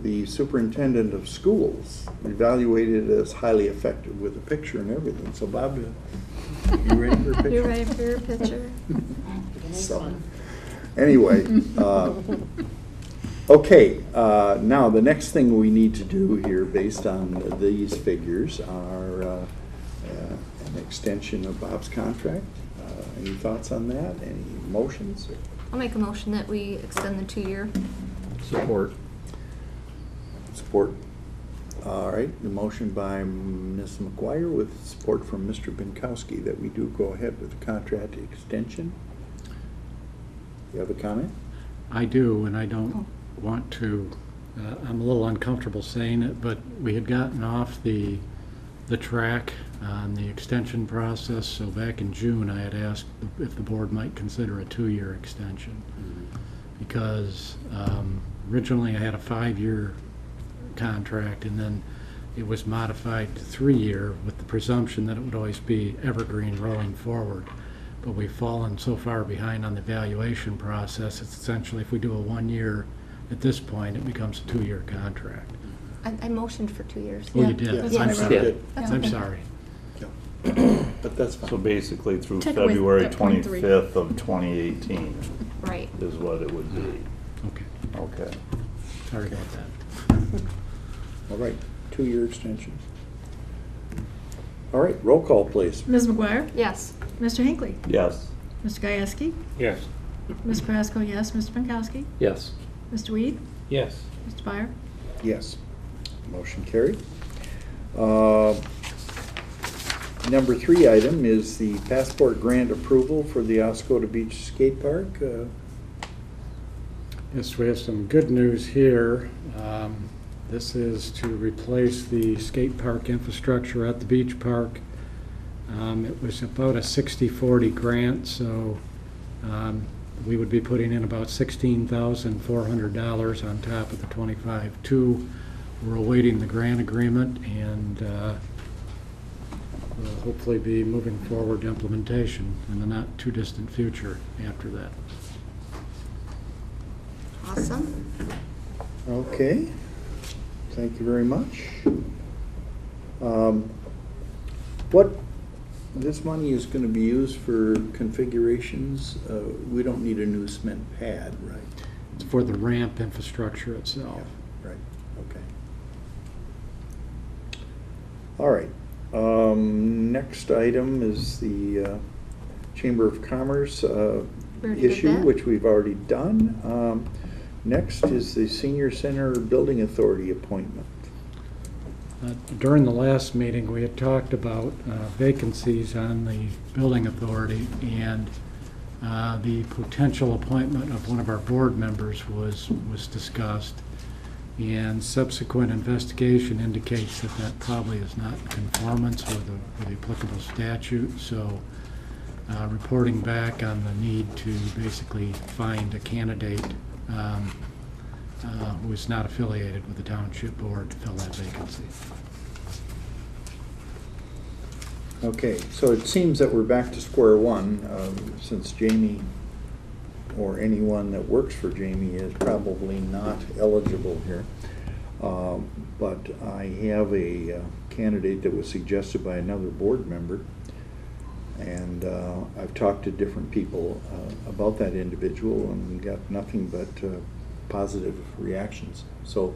the superintendent of schools evaluated as highly effective with a picture and everything. So Bob, you ready for a picture? You ready for your picture? So, anyway, okay, now the next thing we need to do here based on these figures are an extension of Bob's contract. Any thoughts on that? Any motions? I'll make a motion that we extend the 2-year. Support. Support. All right, the motion by Ms. McGuire with support from Mr. Binkowski that we do go ahead with the contract extension. You have a comment? I do, and I don't want to, I'm a little uncomfortable saying it, but we had gotten off the track on the extension process, so back in June I had asked if the board might consider a 2-year extension. Because originally I had a 5-year contract, and then it was modified to 3-year with the presumption that it would always be evergreen rolling forward. But we've fallen so far behind on the evaluation process, it's essentially if we do a 1-year, at this point, it becomes a 2-year contract. I motioned for 2 years. Oh, you did? Yes. I'm Yes. sorry. Yeah. That's I'm okay. sorry. But that's fine. So basically through Take away February that 0.3. 25th of 2018 Right. is what it would be. Okay, Okay. sorry about that. All right, 2-year extensions. All right, roll call, please. Ms. McGuire? Yes. Mr. Hinckley? Yes. Mr. Gieske? Yes. Ms. Carrasco, yes. Mr. Binkowski? Yes. Mr. Weed? Yes. Mr. Byer? Yes. Motion carried. Number 3 item is the passport grant approval for the Oscoda Beach Skate Park. Yes, we have some good news here. This is to replace the skate park infrastructure at the beach park. It was about a 60-40 grant, so we would be putting in about $16,400 on top of the $25,200. We're awaiting the grant agreement, and we'll hopefully be moving forward to implementation in the not too distant future after that. Awesome. Okay, thank you very much. What, this money is going to be used for configurations. We don't need a new cement pad, right? It's for the ramp infrastructure itself. Right, okay. All right. Next item is the Chamber of Commerce already did issue, that. which we've already done. Next is the Senior Center Building Authority appointment. During the last meeting, we had talked about vacancies on the building authority, and the potential appointment of one of our board members was discussed. And subsequent investigation indicates that that probably is not in conformance with the applicable statute. So reporting back on the need to basically find a candidate who is not affiliated with the Township Board to fill that vacancy. Okay, so it seems that we're back to square one, since Jamie, or anyone that works for Jamie, is probably not eligible here. But I have a candidate that was suggested by another board member, and I've talked to different people about that individual and got nothing but positive reactions. So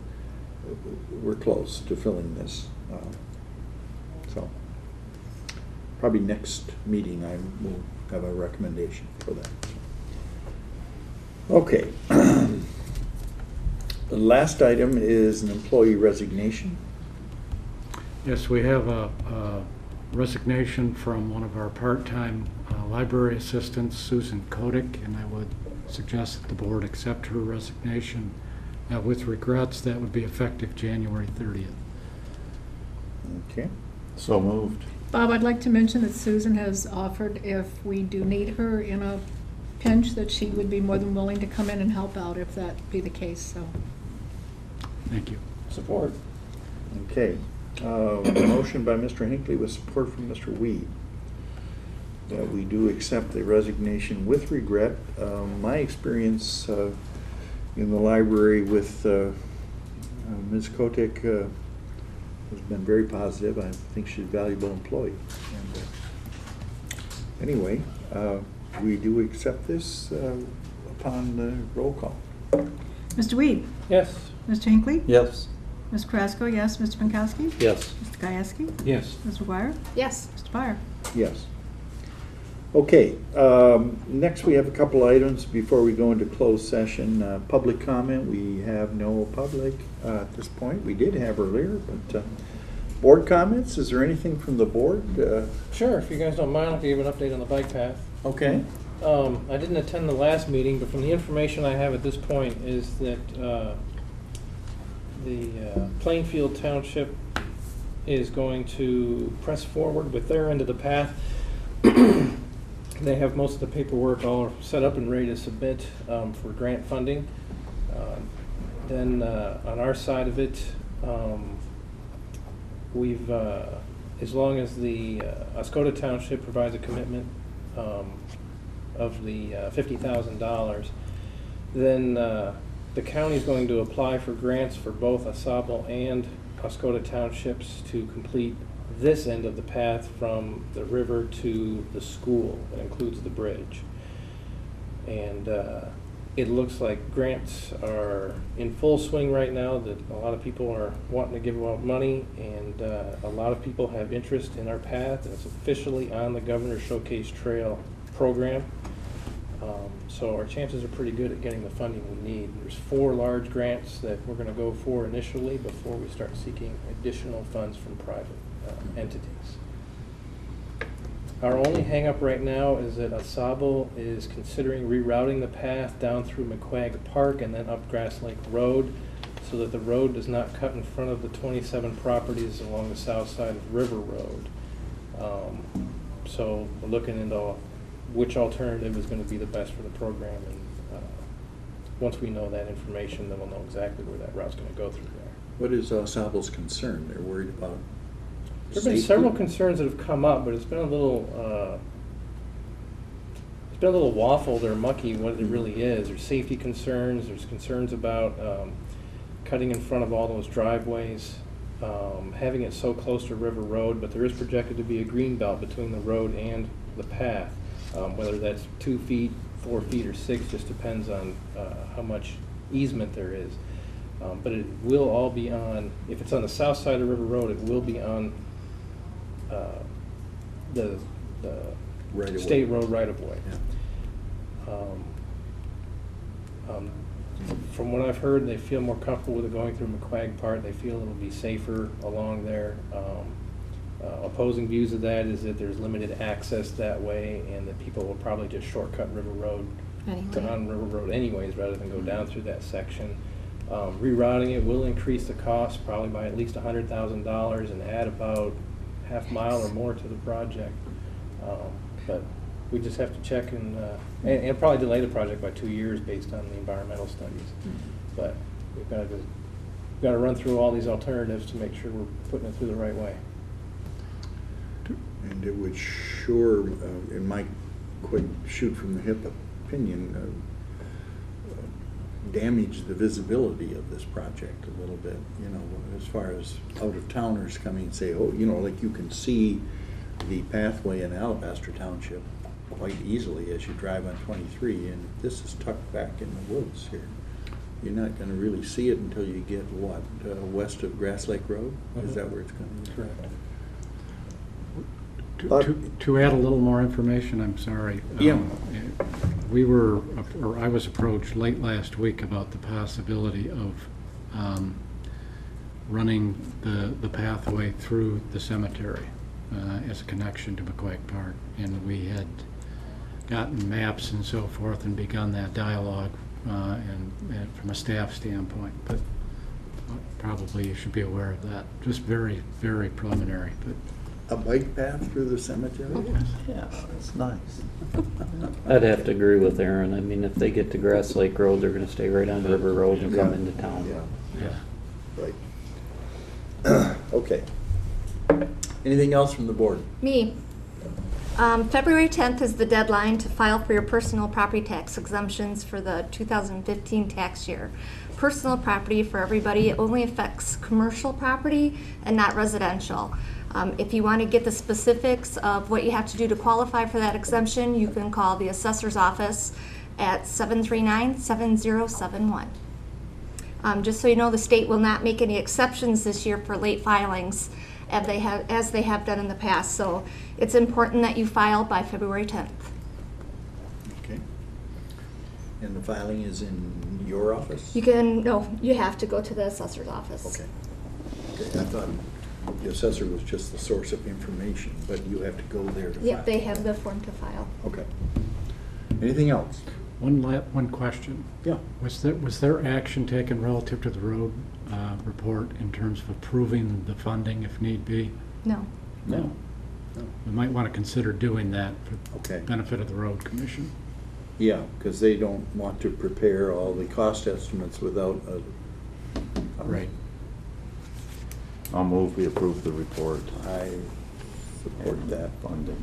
we're close to filling this. So probably next meeting I will have a recommendation for that. Okay. The last item is an employee resignation. Yes, we have a resignation from one of our part-time library assistants, Susan Kodik, and I would suggest that the board accept her resignation. With regrets, that would be effective January 30th. Okay. So moved. Bob, I'd like to mention that Susan has offered if we do need her in a pinch, that she would be more than willing to come in and help out if that be the case, so. Thank you. Support. Okay. Motion by Mr. Hinckley with support from Mr. Weed, that we do accept the resignation with regret. My experience in the library with Ms. Kotick has been very positive. I think she's a valuable employee. And, anyway, we do accept this upon the roll call. Mr. Weed? Yes. Mr. Hinckley? Yes. Ms. Carrasco, yes. Mr. Pankowski? Yes. Mr. Gieske? Yes. Ms. McGuire? Yes. Mr. Byer? Yes. Okay, next we have a couple items before we go into closed session. Public comment, we have no public at this point. We did have earlier, but board comments, is there anything from the board? Sure, if you guys don't mind, I'll give an update on the bike path. Okay. I didn't attend the last meeting, but from the information I have at this point is that the Plainfield Township is going to press forward with their end of the path. They have most of the paperwork all set up and ready to submit for grant funding. Then on our side of it, we've, as long as the Oscoda Township provides a commitment of the $50,000, then the county is going to apply for grants for both Asable and Oscoda Townships to complete this end of the path from the river to the school. That includes the bridge. And it looks like grants are in full swing right now, that a lot of people are wanting to give out money, and a lot of people have interest in our path, and it's officially on the Governor's Showcase Trail program. So our chances are pretty good at getting the funding we need. There's 4 large grants that we're going to go for initially before we start seeking additional funds from private entities. Our only hang-up right now is that Asable is considering rerouting the path down through McQuagg Park and then up Grass Lake Road, so that the road does not cut in front of the 27 properties along the south side of River Road. So we're looking into which alternative is going to be the best for the program, and once we know that information, then we'll know exactly where that route's going to go through there. What is Sable's concern? They're worried about There have been several concerns that have come up, but it's been a little waffled or mucky what it really is. There's safety concerns. There's concerns about cutting in front of all those driveways, having it so close to River Road, but there is projected to be a green belt between the road and the path. Whether that's 2 feet, 4 feet, or 6, just depends on how much easement there is. But it will all be on, if it's on the south side of River Road, it will be on the right-of-way. state road right-of-way. Yeah. From what I've heard, they feel more comfortable with it going through McQuagg Park. They feel it'll be safer along there. Opposing views of that is that there's limited access that way, and that people will probably just shortcut River Road on River Road anyways, rather than go down through that section. Rerouting it will increase the cost probably by at least $100,000 and add about half mile or more to the project. But we just have to check and probably delay the project by 2 years based on the environmental studies. But we've got to run through all these alternatives to make sure we're putting it through the right way. And it would sure, in my quick shoot from the hip opinion, damage the visibility of this project a little bit, you know, as far as out-of-towners coming and say, oh, you know, like you can see the pathway in Alabaster Township quite easily as you drive on 23, and this is tucked back in the woods here. You're not going to really see it until you get, what, west of Grass Lake Road? Is that where it's going to be? Correct. To add a little more information, I'm sorry. Yeah. I was approached late last week about the possibility of running the pathway through the cemetery as a connection to McQuagg Park. And we had gotten maps and so forth and begun that dialogue and from a staff standpoint. But probably you should be aware of that. Just very, very preliminary. But A bike path through the cemetery? Yeah, it's nice. I'd have to agree with Aaron. I mean, if they get to Grass Lake Road, they're gonna stay right on River Road and come Yeah. into town. Yeah, right. Okay. Anything else from the board? Me. February 10th is the deadline to file for your personal property tax exemptions for the 2015 tax year. Personal property for everybody, it only affects commercial property and not residential. If you want to get the specifics of what you have to do to qualify for that exemption, you can call the assessor's office at 739-7071. Just so you know, the state will not make any exceptions this year for late filings as they have done in the past. So it's important that you file by February 10th. Okay. And the filing is in your office? You have to go to the assessor's office. Okay. Okay, I thought the assessor was just the source of information, but you have to go there to file. Yep, they have the form to file. Okay. Anything else? One question. Yeah. Was there action taken relative to the road report in terms of approving the funding if need be? No. No. No. We might want to consider doing that for Okay. benefit of the road commission. Yeah, because they don't want to prepare all the cost estimates without a. Right. I'll move we approve the report. I support that. Funding.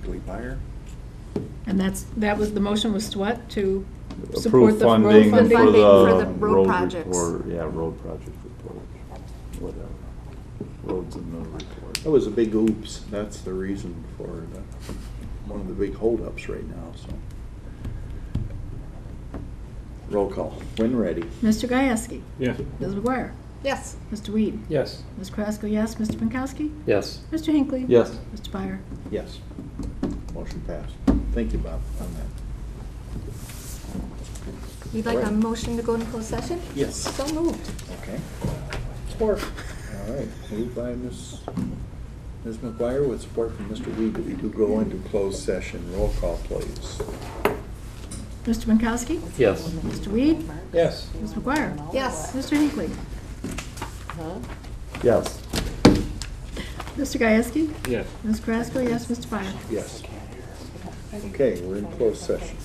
Do we buy her? And that was, the motion was to what? To support Approve the road funding funding? for For the the road projects. report. Yeah, road project report, whatever. Roads in the report. That was a big oops. That's the reason for one of the big holdups right now, so. Roll call, when ready. Mr. Gieske? Yes. Ms. McGuire? Yes. Mr. Weed? Yes. Ms. Krasko, yes. Mr. Pankowski? Yes. Mr. Hinckley? Yes. Mr. Byer? Yes. Motion passed. Thank you, Bob, on that. You'd like a Right. motion to go into closed session? Yes. So moved. Okay. Support. All right, moved by Ms. McGuire with support from Mr. Weed that we do go into closed session. Roll call, please. Mr. Pankowski? Yes. Mr. Weed? Yes. Ms. McGuire? Yes. Mr. Hinckley? Yes. Mr. Gieske? Yes. Ms. Krasko, yes. Mr. Byer? Yes. Okay, we're in closed session.